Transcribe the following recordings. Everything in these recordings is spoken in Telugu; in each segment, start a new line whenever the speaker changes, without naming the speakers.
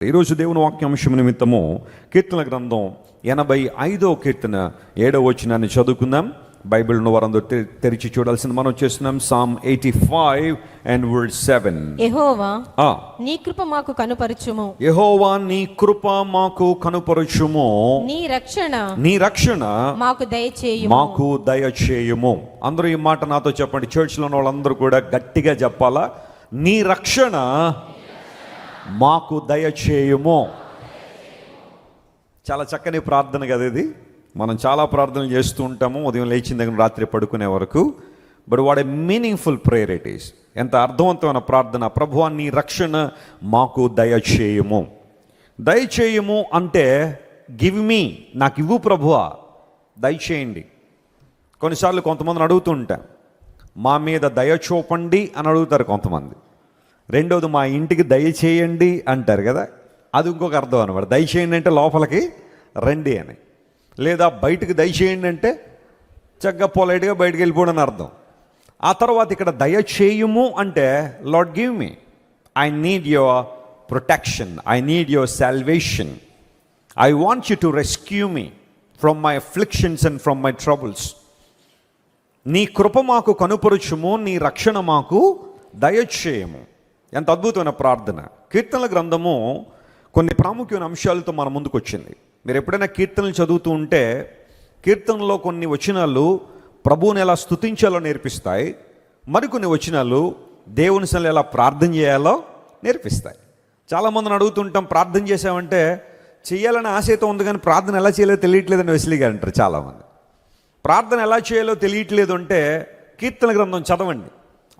ఈరోజు దేవుని వాక్యాంశం నిమిత్తము కీర్తన గ్రంథం 85వ కీర్తన 7వ వచనాన్ని చదువుకుందాం. బైబిల్ను వారందరూ తెరిచి చూడాల్సింది మనం చేస్తున్నాం. Psalm 85 and verse 7.
యెహోవా నీ కృప మాకు కనుపరచుము.
యెహోవా నీ కృప మాకు కనుపరచుము.
నీ రక్షణ మాకు
దయచేయుము. అందరూ ఈ మాట నాతో చెప్పండి. చర్చ్లో ఉన్న వాళ్ళందరూ కూడా గట్టిగా చెప్పాలా? నీ రక్షణ మాకు దయచేయుము. చాలా చక్కని ప్రార్థన కదా ఇది. మనం చాలా ప్రార్థనలు చేస్తూ ఉంటాము, ఉదయం లేచిన దగ్గర రాత్రి పడుకునే వరకు. But what a meaningful prayer it is. ఎంత అర్థవంతమైన ప్రార్థన. ప్రభువా నీ రక్షణ మాకు దయచేయుము. దయచేయుము అంటే గివ్ మీ, నాకు ఇవ్వు ప్రభువా, దయచేయండి. కొన్నిసార్లు కొంతమందిని అడుగుతూ ఉంటాం, మా మీద దయ చూపండి అని అడుగుతారు కొంతమంది. రెండోది మా ఇంటికి దయచేయండి అంటారు కదా, అది ఇంకొక అర్థం అనమాట. దయచేయండి అంటే లోపలికి రండి అని, లేదా బయటికి దయచేయండి అంటే చక్కగా పొలైట్గా బయటికి వెళ్ళిపోవడం అని అర్థం. ఆ తర్వాత ఇక్కడ దయచేయుము అంటే lord give me, I need your protection, I need your salvation, I want you to rescue me from my afflictions and from my troubles. నీ కృప మాకు కనుపరుచుము, నీ రక్షణ మాకు దయచేయము. ఎంత అద్భుతమైన ప్రార్థన. కీర్తనల గ్రంథము కొన్ని ప్రాముఖ్యమైన అంశాలతో మన ముందుకు వచ్చింది. మీరు ఎప్పుడైనా కీర్తనలు చదువుతూ ఉంటే కీర్తనలో కొన్ని వచనాలు ప్రభువుని ఎలా స్తుతించాలో నేర్పిస్తాయి, మరికొన్ని వచనాలు దేవుని సన్నిధిలో ఎలా ప్రార్థన చేయాలో నేర్పిస్తాయి. చాలామందిని అడుగుతుంటాం, ప్రార్థన చేసామంటే చేయాలని ఆశ అయితే ఉంది కానీ ప్రార్థన ఎలా చేయాలో తెలియట్లేదని వెస్లీగా అంటారు చాలామంది. ప్రార్థన ఎలా చేయాలో తెలియట్లేదు అంటే కీర్తన గ్రంథం చదవండి,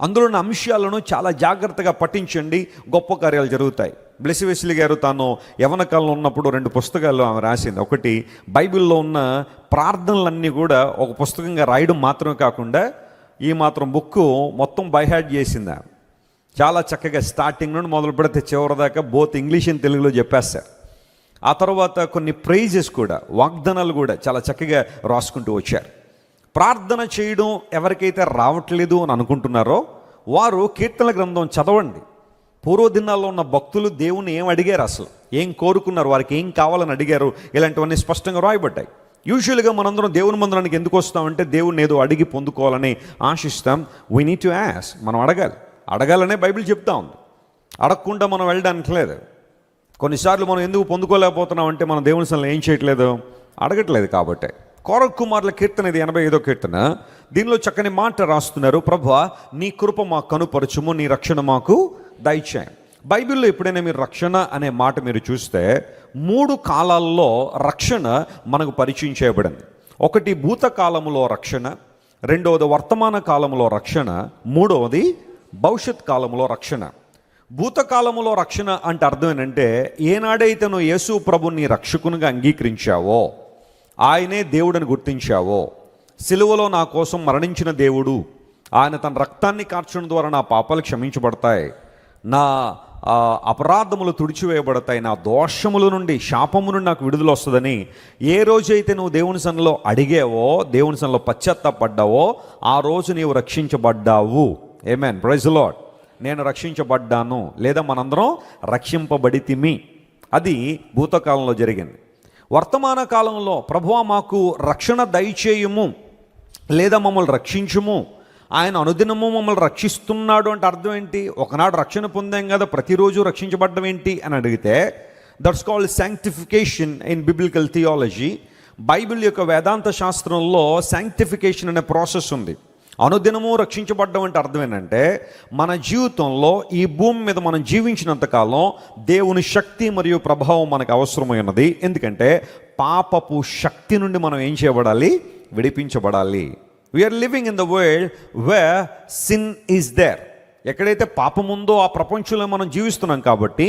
అందులో ఉన్న అంశాలను చాలా జాగ్రత్తగా పఠించండి, గొప్ప కార్యాలు జరుగుతాయి. బ్లెస్సీ వెస్లీ గారు తాను యవన కాలంలో ఉన్నప్పుడు 2 పుస్తకాలు ఆమె రాసింది. ఒకటి బైబిల్లో ఉన్న ప్రార్థనలన్నీ కూడా ఒక పుస్తకంగా రాయడం మాత్రమే కాకుండా ఈ మాత్రం బుక్ మొత్తం బైహార్ట్ చేసింది. చాలా చక్కగా స్టార్టింగ్ నుండి మొదలు పెడితే చివరి దాకా బోత్ ఇంగ్లీష్ అండ్ తెలుగులో చెప్పేస్తారు. ఆ తర్వాత కొన్ని ప్రైజెస్ కూడా, వాగ్దానాలు కూడా చాలా చక్కగా రాసుకుంటూ వచ్చారు. ప్రార్థన చేయడం ఎవరికైతే రావట్లేదు అని అనుకుంటున్నారో వారు కీర్తనల గ్రంథం చదవండి. పూర్వదినాల్లో ఉన్న భక్తులు దేవుని ఏం అడిగారు, అసలు ఏం కోరుకున్నారు, వారికి ఏం కావాలని అడిగారు, ఇలాంటివన్నీ స్పష్టంగా రాయబడ్డాయి. యూజువల్గా మనందరం దేవుని మందిరానికి ఎందుకు వస్తామంటే దేవుని ఏదో అడిగి పొందుకోవాలని ఆశిస్తాం. వీ నీడ్ టు యాస్క్, మనం అడగాలనే బైబిల్ చెప్తా ఉంది. అడగకుండా మనం వెళ్ళడానికి లేదు. కొన్నిసార్లు మనం ఎందుకు పొందుకోలేకపోతున్నాం అంటే మనం దేవుని సన్నిధిలో ఏం చేయట్లేదు, అడగట్లేదు. కాబట్టి కోరహ్ కుమారుల కీర్తన ఇది 85వ కీర్తన. దీనిలో చక్కని మాట రాస్తున్నారు, ప్రభువా నీ కృప మాకు కనుపరచుము, నీ రక్షణ మాకు దయచేయం. బైబిల్లో ఎప్పుడైనా మీరు రక్షణ అనే మాట మీరు చూస్తే 3 కాలాల్లో రక్షణ మనకు పరిచయం చేయబడింది. ఒకటి భూతకాలంలో రక్షణ, రెండవది వర్తమాన కాలంలో రక్షణ, మూడవది భవిష్యత్ కాలంలో రక్షణ. భూతకాలంలో రక్షణ అంటే అర్థం ఏంటంటే, ఏనాడైతే నువ్వు యేసు ప్రభుని నీ రక్షకునిగా అంగీకరించావో, ఆయనే దేవుడని గుర్తించావో, సిలువలో నా కోసం మరణించిన దేవుడు, ఆయన తన రక్తాన్ని కార్చడం ద్వారా నా పాపాలు క్షమించబడతాయి, నా అపరాధములు తుడిచివేయబడతాయి, నా దోషముల నుండి శాపము నుండి నాకు విడుదల వస్తుందని ఏ రోజైతే నువ్వు దేవుని సన్నిధిలో అడిగావో, దేవుని సన్నిధిలో పశ్చాత్తాపడ్డావో, ఆ రోజు నీవు రక్షించబడ్డావు. ఆమేన్, ప్రైజ్ ది లార్డ్. నేను రక్షించబడ్డాను, లేదా మనందరం రక్షింపబడితిమి. అది భూతకాలంలో జరిగింది. వర్తమాన కాలంలో ప్రభువా మాకు రక్షణ దయచేయుము, లేదా మమ్మల్ని రక్షించుము, ఆయన అనుదినము మమ్మల్ని రక్షిస్తున్నాడు అంటే అర్థం ఏంటి? ఒకనాడు రక్షణ పొందాం కదా, ప్రతిరోజు రక్షించబడ్డం ఏంటి అని అడిగితే that's called sanctification in biblical theology. Bible యొక్క వేదాంత శాస్త్రంలో శాంక్టిఫికేషన్ అనే ప్రాసెస్ ఉంది. అనుదినము రక్షించబడ్డం అంటే అర్థం ఏంటంటే, మన జీవితంలో ఈ భూమి మీద మనం జీవించినంతకాలం దేవుని శక్తి మరియు ప్రభావం మనకు అవసరమైనది. ఎందుకంటే పాపపు శక్తి నుండి మనం ఏం చేయబడాలి? విడిపించబడాలి. We are living in the world where sin is there. ఎక్కడైతే పాపం ఉందో ఆ ప్రపంచంలో మనం జీవిస్తున్నాం. కాబట్టి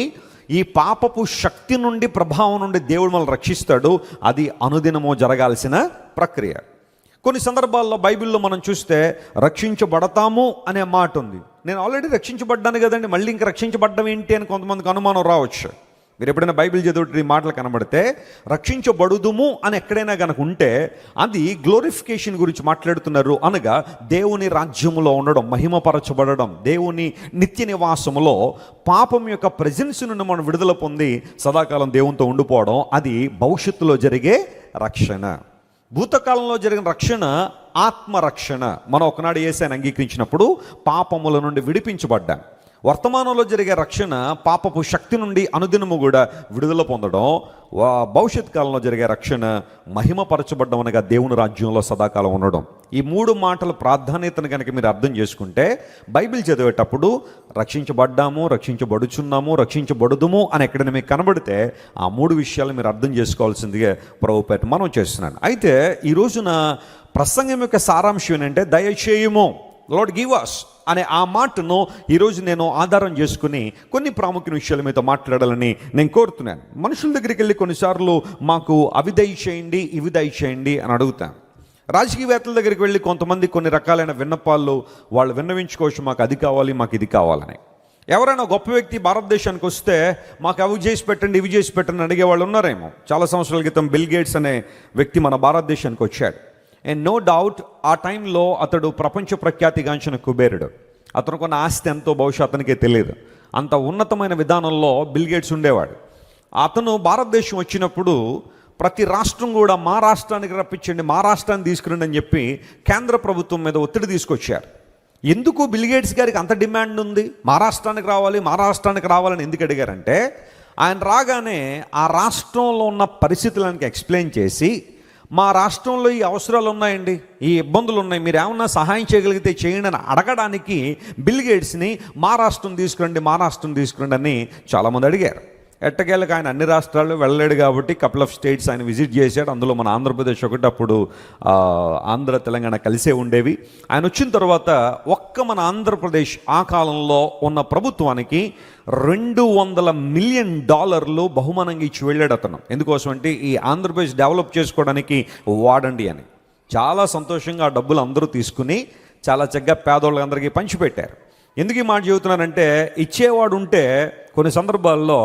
ఈ పాపపు శక్తి నుండి, ప్రభావం నుండి దేవుడు మనల్ని రక్షిస్తాడు. అది అనుదినము జరగాల్సిన ప్రక్రియ. కొన్ని సందర్భాల్లో బైబిల్లో మనం చూస్తే రక్షించబడతాము అనే మాట ఉంది. నేను ఆల్రెడీ రక్షించబడ్డాను కదండి, మళ్ళీ ఇంకా రక్షించబడ్డం ఏంటి అని కొంతమందికి అనుమానం రావచ్చు. మీరు ఎప్పుడైనా బైబిల్ చదివితే ఈ మాటలు కనబడితే రక్షించబడుదుము అని ఎక్కడైనా కనుక ఉంటే అది గ్లోరిఫికేషన్ గురించి మాట్లాడుతున్నారు. అనగా దేవుని రాజ్యములో ఉండడం, మహిమపరచబడడం, దేవుని నిత్య నివాసములో పాపం యొక్క ప్రెజెన్స్ నుండి మనం విడుదల పొంది సదాకాలం దేవునితో ఉండిపోవడం, అది భవిష్యత్తులో జరిగే రక్షణ. భూతకాలంలో జరిగిన రక్షణ ఆత్మరక్షణ. మనం ఒకనాడు యేసుని అంగీకరించినప్పుడు పాపముల నుండి విడిపించబడ్డాం. వర్తమానంలో జరిగే రక్షణ పాపపు శక్తి నుండి అనుదినము కూడా విడుదల పొందడం. భవిష్యత్ కాలంలో జరిగే రక్షణ మహిమపరచబడ్డం, అనగా దేవుని రాజ్యంలో సదాకాలం ఉండడం. ఈ మూడు మాటల ప్రాధాన్యతను కనుక మీరు అర్థం చేసుకుంటే బైబిల్ చదివేటప్పుడు రక్షించబడ్డాము, రక్షించబడుచున్నాము, రక్షించబడుదుము అని ఎక్కడైనా మీకు కనబడితే ఆ మూడు విషయాలు మీరు అర్థం చేసుకోవాల్సిందిగా ప్రభుపేట మనం చేస్తున్నాను. అయితే ఈ రోజున ప్రసంగం యొక్క సారాంశం ఏంటంటే దయచేయుము, లార్డ్ గివ్ us అనే ఆ మాటను ఈరోజు నేను ఆధారం చేసుకుని కొన్ని ప్రాముఖ్య విషయాల మీద మాట్లాడాలని నేను కోరుతున్నాను. మనుషుల దగ్గరికి వెళ్ళి కొన్నిసార్లు మాకు అవి దయచేయండి, ఇవి దయచేయండి అని అడుగుతాను. రాజకీయవేత్తల దగ్గరికి వెళ్ళి కొంతమంది కొన్ని రకాలైన విన్నపాలు వాళ్ళు విన్నవించుకోవచ్చు, మాకు అది కావాలి, మాకు ఇది కావాలని. ఎవరైనా గొప్ప వ్యక్తి భారతదేశానికి వస్తే మాకు అవి చేసి పెట్టండి, ఇవి చేసి పెట్టండి అడిగే వాళ్ళు ఉన్నారేమో. చాలా సంవత్సరాల క్రితం బిల్ గేట్స్ అనే వ్యక్తి మన భారతదేశానికి వచ్చాడు. అండ్ నో డౌట్ ఆ టైంలో అతడు ప్రపంచ ప్రఖ్యాతిగాంచిన కుబేరుడు. అతను కొన్న ఆస్తి ఎంతో బహుశా అతనికే తెలియదు. అంత ఉన్నతమైన విధానంలో బిల్ గేట్స్ ఉండేవాడు. అతను భారతదేశం వచ్చినప్పుడు ప్రతి రాష్ట్రం కూడా మా రాష్ట్రానికి రప్పించండి, మా రాష్ట్రాన్ని తీసుకురండి అని చెప్పి కేంద్ర ప్రభుత్వం మీద ఒత్తిడి తీసుకొచ్చారు. ఎందుకు బిల్ గేట్స్ గారికి అంత డిమాండ్ ఉంది, మా రాష్ట్రానికి రావాలి, మా రాష్ట్రానికి రావాలని ఎందుకు అడిగారంటే, ఆయన రాగానే ఆ రాష్ట్రంలో ఉన్న పరిస్థితులను ఎక్స్ప్లెయిన్ చేసి, మా రాష్ట్రంలో ఈ అవసరాలు ఉన్నాయండి, ఈ ఇబ్బందులు ఉన్నాయి, మీరు ఏమన్నా సహాయం చేయగలిగితే చేయండి అని అడగడానికి బిల్ గేట్స్ని మా రాష్ట్రం తీసుకురండి, మా రాష్ట్రం తీసుకురండి అని చాలామంది అడిగారు. ఎట్టకేళ్ళకి ఆయన అన్ని రాష్ట్రాల్లో వెళ్ళలేడు కాబట్టి కపుల్ ఆఫ్ స్టేట్స్ ఆయన విజిట్ చేశాడు. అందులో మన ఆంధ్రప్రదేశ్ ఒకటి, అప్పుడు ఆంధ్ర తెలంగాణ కలిసే ఉండేవి. ఆయన వచ్చిన తర్వాత మన ఆంధ్రప్రదేశ్ ఆ కాలంలో ఉన్న ప్రభుత్వానికి $200 మిలియన్ బహుమానంగా ఇచ్చి వెళ్ళాడు అతను. ఎందుకోసం అంటే ఈ ఆంధ్రప్రదేశ్ డెవలప్ చేసుకోవడానికి వాడండి అని. చాలా సంతోషంగా ఆ డబ్బులు అందరూ తీసుకుని చాలా చక్కగా పేదోళ్ళందరికీ పంచిపెట్టారు. ఎందుకు ఈ మాట చెబుతున్నానంటే, ఇచ్చేవాడు ఉంటే కొన్ని సందర్భాల్లో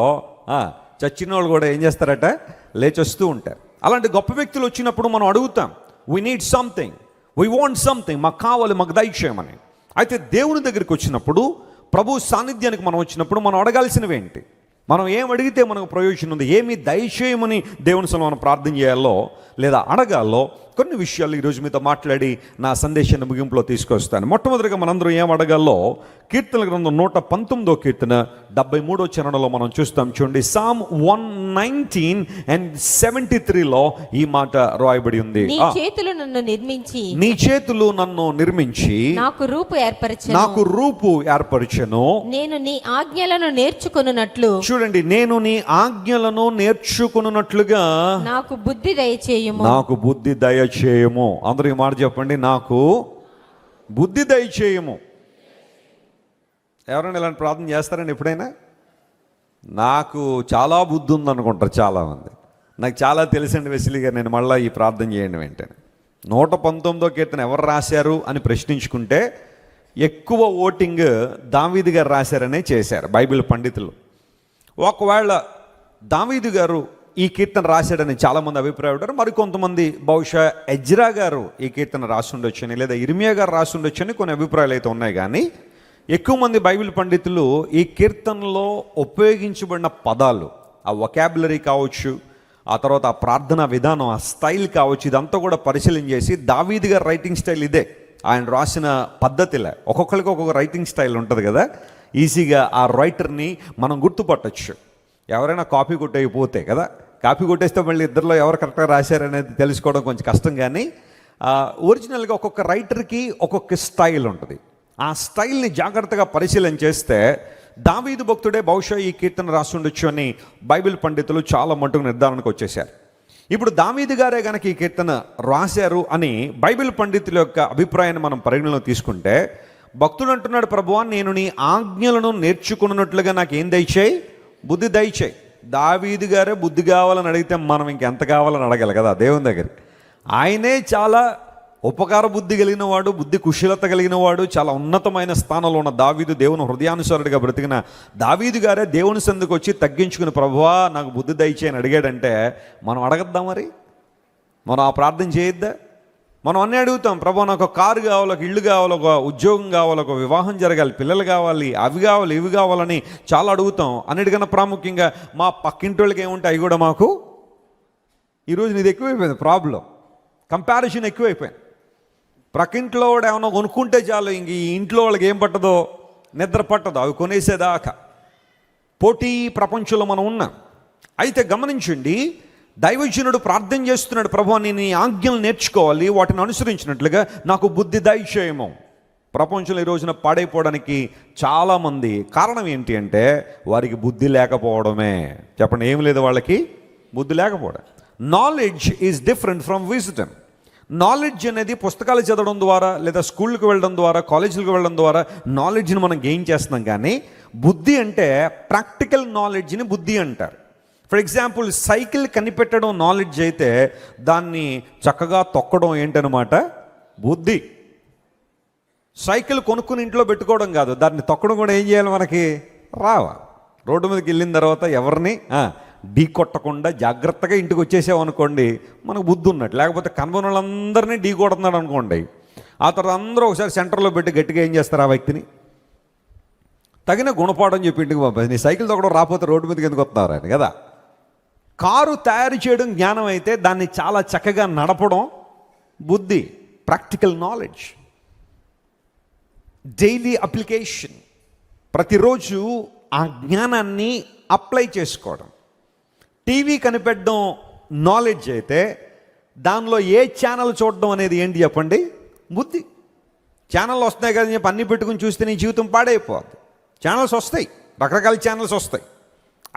చచ్చిన వాళ్ళు కూడా ఏం చేస్తారట, లేచొస్తూ ఉంటారు. అలాంటి గొప్ప వ్యక్తులు వచ్చినప్పుడు మనం అడుగుతాం, we need something, we want something, మాకు కావాలి, మాకు దయచేయమని. అయితే దేవుని దగ్గరికి వచ్చినప్పుడు, ప్రభు సాన్నిధ్యానికి మనం వచ్చినప్పుడు మనం అడగాల్సినవి ఏంటి, మనం ఏం అడిగితే మనకు ప్రయోజనం ఉంది, ఏమి దయచేయమని దేవుని సన్నిధిలో మనం ప్రార్థన చేయాలో లేదా అడగాలో కొన్ని విషయాలు ఈరోజు మీతో మాట్లాడి నా సందేశాన్ని ముగింపులో తీసుకొస్తాను. మొట్టమొదటిగా మనందరం ఏం అడగాలో కీర్తన గ్రంథం 119వ కీర్తన 73వ చరణంలో మనం చూస్తాం. చూడండి, Psalm 119 and 73లో ఈ మాట రాయబడి ఉంది.
నీ చేతులు నన్ను నిర్మించి
నాకు రూపు ఏర్పరచెను.
నేను నీ ఆజ్ఞలను నేర్చుకొనున్నట్లు,
చూడండి, నేను నీ ఆజ్ఞలను నేర్చుకొనున్నట్లుగా నాకు బుద్ధి దయచేయము. అందరూ ఈ మాట చెప్పండి, నాకు బుద్ధి దయచేయము. ఎవరైనా ఇలాంటి ప్రార్థన చేస్తారండి ఎప్పుడైనా? నాకు చాలా బుద్ధి ఉందనుకుంటారు చాలామంది. నాకు చాలా తెలిసండి వెసిలి గారు, నేను మళ్ళీ ఈ ప్రార్థన చేయండి వెంటనే. 119వ కీర్తన ఎవరు రాశారు అని ప్రశ్నించుకుంటే ఎక్కువ ఓటింగ్ దావీదు గారు రాశారనే చేశారు బైబిల్ పండితులు. ఒకవేళ దావీదు గారు ఈ కీర్తన రాశాడని చాలామంది అభిప్రాయపడ్డారు. మరికొంతమంది బహుశా ఎజ్రా గారు ఈ కీర్తన రాసి ఉండొచ్చని, లేదా ఇర్మియా గారు రాసి ఉండొచ్చని కొన్ని అభిప్రాయాలు అయితే ఉన్నాయి. కానీ ఎక్కువ మంది బైబిల్ పండితులు ఈ కీర్తనలో ఉపయోగించబడిన పదాలు, ఆ వొకాబులరీ కావచ్చు, ఆ తర్వాత ఆ ప్రార్థన విధానం, ఆ స్టైల్ కావచ్చు, ఇదంతా కూడా పరిశీలన చేసి దావీదు గారి రైటింగ్ స్టైల్ ఇదే, ఆయన రాసిన పద్ధతిలో ఒక్కొక్కరికి ఒక్కొక్క రైటింగ్ స్టైల్ ఉంటుంది కదా, ఈజీగా ఆ రైటర్ని మనం గుర్తుపట్టచ్చు. ఎవరైనా కాపీ కొట్టేయపోతే కదా, కాపీ కొట్టేస్తే మళ్ళీ ఇద్దరిలో ఎవరు కరెక్ట్గా రాశారనేది తెలుసుకోవడం కొంచెం కష్టం. కానీ ఒరిజినల్గా ఒక్కొక్క రైటర్కి ఒక్కొక్క స్టైల్ ఉంటుంది. ఆ స్టైల్ని జాగ్రత్తగా పరిశీలన చేస్తే దావీదు భక్తుడే బహుశా ఈ కీర్తన రాసి ఉండొచ్చు అని బైబిల్ పండితులు చాలా మటుకు నిర్ధారణకు వచ్చేసారు. ఇప్పుడు దావీదు గారే కనుక ఈ కీర్తన రాశారు అని బైబిల్ పండితుల యొక్క అభిప్రాయాన్ని మనం పరిగణలో తీసుకుంటే, భక్తుడు అంటున్నాడు, ప్రభువా నేను నీ ఆజ్ఞలను నేర్చుకున్నట్లుగా నాకు ఏం దయచేయి, బుద్ధి దయచేయి. దావీదు గారే బుద్ధి కావాలని అడిగితే మనం ఇంకెంత కావాలని అడగాలి కదా దేవుని దగ్గర. ఆయనే చాలా ఉపకార బుద్ధి కలిగిన వాడు, బుద్ధి కుశలత కలిగిన వాడు, చాలా ఉన్నతమైన స్థానంలో ఉన్న దావీదు, దేవుని హృదయానుసారుడిగా బ్రతికిన దావీదు గారే దేవుని సందుకు వచ్చి తగ్గించుకుని, ప్రభువా నాకు బుద్ధి దయచేయని అడిగాడంటే మనం అడగద్దా? మరి మనం ఆ ప్రార్థన చేయొద్దా? మనం అన్నీ అడుగుతాం, ప్రభు నాకు ఒక కారు కావాలి, ఒక ఇల్లు కావాలి, ఒక ఉద్యోగం కావాలి, ఒక వివాహం జరగాలి, పిల్లలు కావాలి, అవి కావాలి, ఇవి కావాలని చాలా అడుగుతాం. అన్నిటికన్నా ప్రాముఖ్యంగా మా పక్కింటి వాళ్ళకి ఏముంటే అవి కూడా మాకు. ఈరోజు నీది ఎక్కువైపోయింది ప్రాబ్లం, కంపారిజన్ ఎక్కువైపోయింది. ప్రక్కింట్లో వాడు ఏమన్నా కొనుక్కుంటే చాలు, ఇంక ఈ ఇంట్లో వాళ్ళకి ఏం పట్టదో, నిద్ర పట్టదో అవి కొనేసేదాకా పోటీ ప్రపంచంలో మనం ఉన్నాం. అయితే గమనించండి, దైవజనుడు ప్రార్థన చేస్తున్నాడు, ప్రభువా నేను నీ ఆజ్ఞలు నేర్చుకోవాలి, వాటిని అనుసరించినట్లుగా నాకు బుద్ధి దయచేయము. ప్రపంచంలో ఈ రోజున పాడైపోవడానికి చాలామంది కారణం ఏంటి అంటే వారికి బుద్ధి లేకపోవడమే. చెప్పండి, ఏం లేదు వాళ్ళకి బుద్ధి లేకపోవడం. Knowledge is different from wisdom. Knowledge అనేది పుస్తకాలు చదవడం ద్వారా, లేదా స్కూళ్ళకి వెళ్ళడం ద్వారా, కాలేజీలకు వెళ్ళడం ద్వారా నాలెడ్జ్ని మనం గెయిన్ చేస్తున్నాం. కానీ బుద్ధి అంటే ప్రాక్టికల్ నాలెడ్జ్ని బుద్ధి అంటారు. ఫర్ ఎగ్జాంపుల్, సైకిల్ కనిపెట్టడం నాలెడ్జ్ అయితే దాన్ని చక్కగా తొక్కడం ఏంటనమాట బుద్ధి. సైకిల్ కొనుక్కుని ఇంట్లో పెట్టుకోవడం కాదు, దాన్ని తొక్కడం కూడా ఏం చేయాలి, మనకి రావాలి. రోడ్డు మీదకి వెళ్ళిన తర్వాత ఎవరిని ఢీ కొట్టకుండా జాగ్రత్తగా ఇంటికి వచ్చేసామనుకోండి, మనకు బుద్ధి ఉన్నట్టు. లేకపోతే కనబడిన వాళ్ళందరినీ ఢీ కొడుతున్నాడు అనుకోండి, ఆ తర్వాత అందరూ ఒకసారి సెంటర్లో పెట్టి గట్టిగా ఏం చేస్తారు, ఆ వ్యక్తిని తగిన గుణపాఠం చెప్పి ఇంటికి పంపేది. నీ సైకిల్ తొక్కడం రాకపోతే రోడ్డు మీదకి ఎందుకు వస్తున్నారు అని కదా. కారు తయారు చేయడం జ్ఞానం అయితే దాన్ని చాలా చక్కగా నడపడం బుద్ధి, ప్రాక్టికల్ నాలెడ్జ్, డైలీ అప్లికేషన్. ప్రతిరోజు ఆ జ్ఞానాన్ని అప్లై చేసుకోవడం. టీవీ కనిపెట్టడం నాలెడ్జ్ అయితే దానిలో ఏ ఛానల్ చూడడం అనేది ఏంటి చెప్పండి, బుద్ధి. ఛానల్ వస్తున్నాయి కదా చెప్పి అన్నీ పెట్టుకుని చూస్తే నీ జీవితం పాడైపోద్ది. ఛానల్స్ వస్తాయి, రకరకాల ఛానల్స్ వస్తాయి.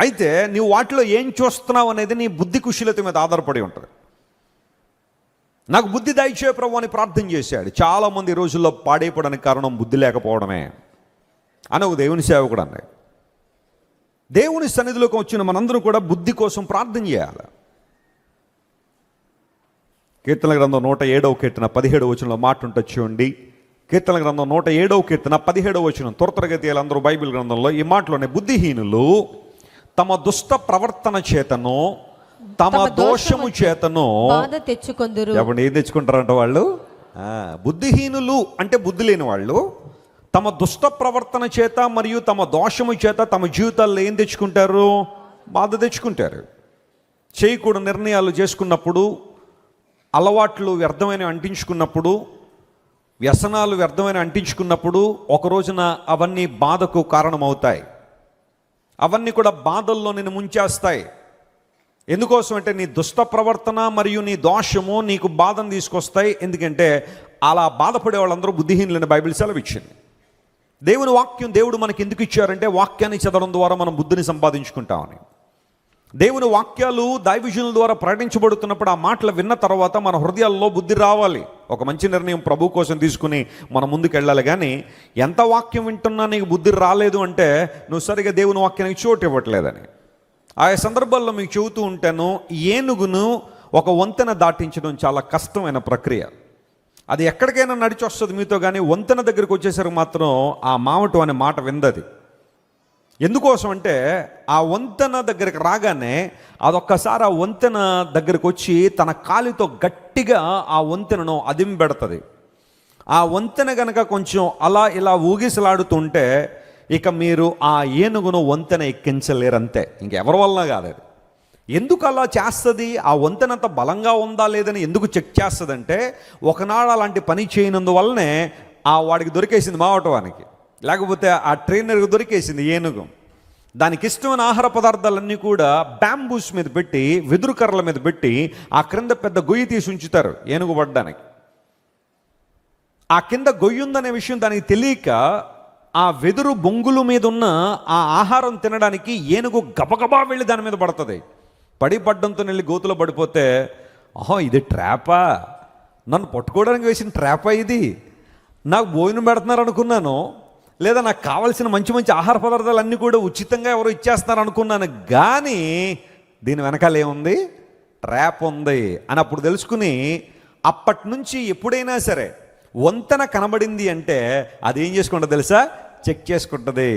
అయితే నీవు వాటిలో ఏం చూస్తున్నావు అనేది నీ బుద్ధి కుశలత మీద ఆధారపడి ఉంటుంది. నాకు బుద్ధి దయచే ప్రభు అని ప్రార్థన చేశాడు. చాలామంది ఈ రోజుల్లో పాడైపోవడానికి కారణం బుద్ధి లేకపోవడమే అని ఒక దేవుని సేవకుడు అన్నాడు. దేవుని సన్నిధిలోకి వచ్చిన మనందరం కూడా బుద్ధి కోసం ప్రార్థన చేయాలి. కీర్తన గ్రంథం 107వ కీర్తన 17వ వచనంలో మాట ఉంటుంది చూడండి. కీర్తన గ్రంథం 107వ కీర్తన 17వ వచనం, త్వరతరగతి అందరూ బైబిల్ గ్రంథంలో ఈ మాటలోనే, బుద్ధిహీనులు తమ దుష్ట ప్రవర్తన చేతను తమ దోషము చేతను
బాధ తెచ్చుకొందురు.
చెప్పండి, ఏం తెచ్చుకుంటారంట వాళ్ళు? బుద్ధిహీనులు అంటే బుద్ధి లేని వాళ్ళు తమ దుష్ట ప్రవర్తన చేత మరియు తమ దోషము చేత తమ జీవితాల్లో ఏం తెచ్చుకుంటారు, బాధ తెచ్చుకుంటారు. చేయకూడని నిర్ణయాలు చేసుకున్నప్పుడు, అలవాట్లు వ్యర్థమైన అంటించుకున్నప్పుడు, వ్యసనాలు వ్యర్థమైన అంటించుకున్నప్పుడు ఒక రోజున అవన్నీ బాధకు కారణమవుతాయి. అవన్నీ కూడా బాధల్లో నిన్ను ముంచేస్తాయి. ఎందుకోసం అంటే నీ దుష్ట ప్రవర్తన మరియు నీ దోషము నీకు బాధను తీసుకొస్తాయి. ఎందుకంటే అలా బాధపడే వాళ్ళందరూ బుద్ధిహీనులని బైబిల్ సెలవిచ్చింది. దేవుని వాక్యం దేవుడు మనకి ఎందుకు ఇచ్చారంటే వాక్యాన్ని చదవడం ద్వారా మనం బుద్ధిని సంపాదించుకుంటామని. దేవుని వాక్యాలు దైవజనుల ద్వారా ప్రకటించబడుతున్నప్పుడు ఆ మాటలు విన్న తర్వాత మన హృదయాల్లో బుద్ధి రావాలి. ఒక మంచి నిర్ణయం ప్రభు కోసం తీసుకుని మనం ముందుకు వెళ్ళాలి. కానీ ఎంత వాక్యం వింటున్నా నీకు బుద్ధి రాలేదు అంటే నువ్వు సరిగా దేవుని వాక్యానికి చోటు ఇవ్వట్లేదని. ఆయా సందర్భాల్లో మీకు చెబుతూ ఉంటాను, ఏనుగును ఒక వంతెన దాటించడం చాలా కష్టమైన ప్రక్రియ. అది ఎక్కడికైనా నడిచి వస్తుంది మీతో, కానీ వంతెన దగ్గరికి వచ్చేసరికి మాత్రం ఆ మావటు అనే మాట విందది. ఎందుకోసం అంటే ఆ వంతెన దగ్గరికి రాగానే అదొక్కసారి ఆ వంతెన దగ్గరికి వచ్చి తన కాలితో గట్టిగా ఆ వంతెనను అదింపెడుతుంది. ఆ వంతెన కనుక కొంచెం అలా ఇలా ఊగిసలాడుతుంటే ఇక మీరు ఆ ఏనుగును వంతెన ఎక్కించలేరంతే, ఇంకెవరి వల్ల కాదు. అది ఎందుకు అలా చేస్తుంది, ఆ వంతెన అంత బలంగా ఉందా లేదని ఎందుకు చెక్ చేస్తుందంటే ఒకనాడు అలాంటి పని చేయనందువల్లనే ఆ వాడికి దొరికేసింది మావటవానికి, లేకపోతే ఆ ట్రైనర్కి దొరికేసింది ఏనుగు. దానికి ఇష్టమైన ఆహార పదార్థాలన్నీ కూడా బ్యాంబూస్ మీద పెట్టి, వెదురు కర్రల మీద పెట్టి ఆ క్రింద పెద్ద గొయ్యి తీసి ఉంచుతారు ఏనుగు పడ్డానికి. ఆ కింద గొయ్యి ఉందనే విషయం దానికి తెలియక ఆ వెదురు బొంగుల మీద ఉన్న ఆ ఆహారం తినడానికి ఏనుగు గబగబా వెళ్ళి దాని మీద పడుతుంది. పడ్డంతో వెళ్ళి గోతులో పడిపోతే, ఇది ట్రాపా, నన్ను పట్టుకోవడానికి వేసిన ట్రాపా, ఇది నాకు భోజనం పెడుతున్నారు అనుకున్నాను, లేదా నాకు కావాల్సిన మంచి మంచి ఆహార పదార్థాలు అన్నీ కూడా ఉచితంగా ఎవరో ఇచ్చేస్తున్నారు అనుకున్నాను, కానీ దీని వెనకాల ఏముంది, ట్రాప్ ఉంది అని అప్పుడు తెలుసుకుని అప్పటి నుంచి ఎప్పుడైనా సరే వంతెన కనబడింది అంటే అది ఏం చేసుకుంటుంది తెలుసా? చెక్ చేసుకుంటుంది.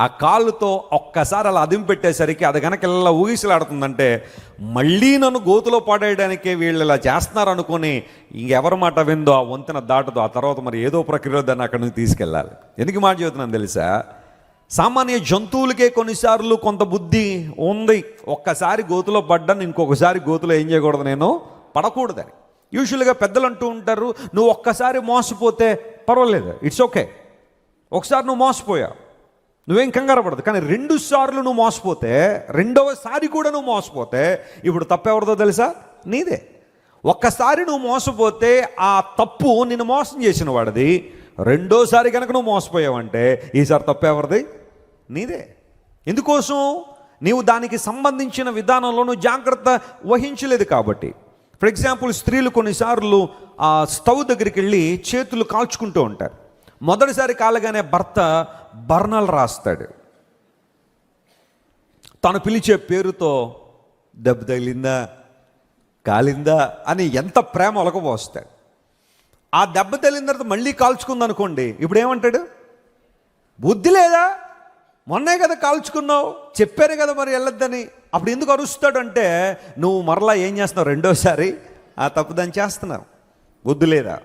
ఆ కాళ్ళతో ఒక్కసారి అలా అదిం పెట్టేసరికి అది కనుక ఇలా ఊగిసలాడుతుందంటే మళ్ళీ నన్ను గోతులో పడేయడానికే వీళ్ళు ఇలా చేస్తున్నారు అనుకొని ఇంకెవరి మాట విందో ఆ వంతెన దాటదో, ఆ తర్వాత మరి ఏదో ప్రక్రియలో దాన్ని అక్కడి నుంచి తీసుకెళ్ళాలి. ఎందుకు మాట చెబుతున్నాను తెలుసా? సామాన్య జంతువులకే కొన్నిసార్లు కొంత బుద్ధి ఉంది. ఒక్కసారి గోతులో పడ్డాను, ఇంకొకసారి గోతులో ఏం చేయకూడదు, నేను పడకూడదని. యూజువల్గా పెద్దలు అంటూ ఉంటారు, నువ్వు ఒక్కసారి మోసపోతే పర్వాలేదు, ఇట్స్ ఓకే. ఒకసారి నువ్వు మోసపోయావు, నువ్వేం కంగారు పడదు. కానీ 2 సార్లు నువ్వు మోసపోతే, 2వసారి కూడా నువ్వు మోసపోతే ఇప్పుడు తప్పెవరిదో తెలుసా? నీదే. ఒక్కసారి నువ్వు మోసపోతే ఆ తప్పు నిన్ను మోసం చేసిన వాడిది. 2వసారి కనుక నువ్వు మోసపోయావంటే ఈసారి తప్పెవరిది? నీదే. ఎందుకోసం? నీవు దానికి సంబంధించిన విధానంలో నువ్వు జాగ్రత్త వహించలేదు కాబట్టి. ఫర్ ఎగ్జాంపుల్, స్త్రీలు కొన్నిసార్లు ఆ స్టవ్ దగ్గరికి వెళ్ళి చేతులు కాల్చుకుంటూ ఉంటారు. మొదటిసారి కాలగానే భర్త బర్ణాలు రాస్తాడు. తను పిలిచే పేరుతో దెబ్బ తగిలిందా, కాలిందా అని ఎంత ప్రేమ ఒలకపోస్తాడు. ఆ దెబ్బ తగిలిన తర్వాత మళ్ళీ కాల్చుకుందనుకోండి, ఇప్పుడు ఏమంటాడు? బుద్ధి లేదా, మొన్నే కదా కాల్చుకున్నావు, చెప్పారు కదా మరి వెళ్ళొద్దని. అప్పుడు ఎందుకు అరుస్తాడు అంటే, నువ్వు మరలా ఏం చేస్తున్నావు? 2వసారి ఆ తప్పుదాన్ని చేస్తున్నావు. బుద్ధి లేదా?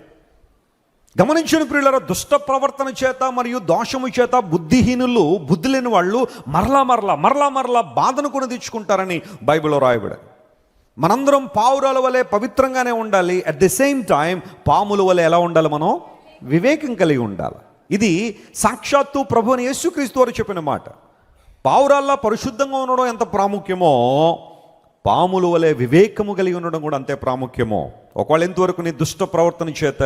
గమనించిన ప్రియులారా, దుష్ట ప్రవర్తన చేత మరియు దోషము చేత బుద్ధిహీనులు, బుద్ధి లేని వాళ్ళు మరలా బాధను కొని తెచ్చుకుంటారని బైబిల్లో రాయబడింది. మనందరం పావురాల వలె పవిత్రంగానే ఉండాలి. అట్ ది సేమ్ టైం పాముల వలె ఎలా ఉండాలి? మనం వివేకం కలిగి ఉండాలి. ఇది సాక్షాత్తు ప్రభువుని యేసుక్రీస్తు వారు చెప్పిన మాట. పావురాల్లా పరిశుద్ధంగా ఉండడం ఎంత ప్రాముఖ్యమో, పాముల వలె వివేకము కలిగి ఉండడం కూడా అంతే ప్రాముఖ్యమో. ఒకవేళ ఎంతవరకు నీ దుష్ట ప్రవర్తన చేత,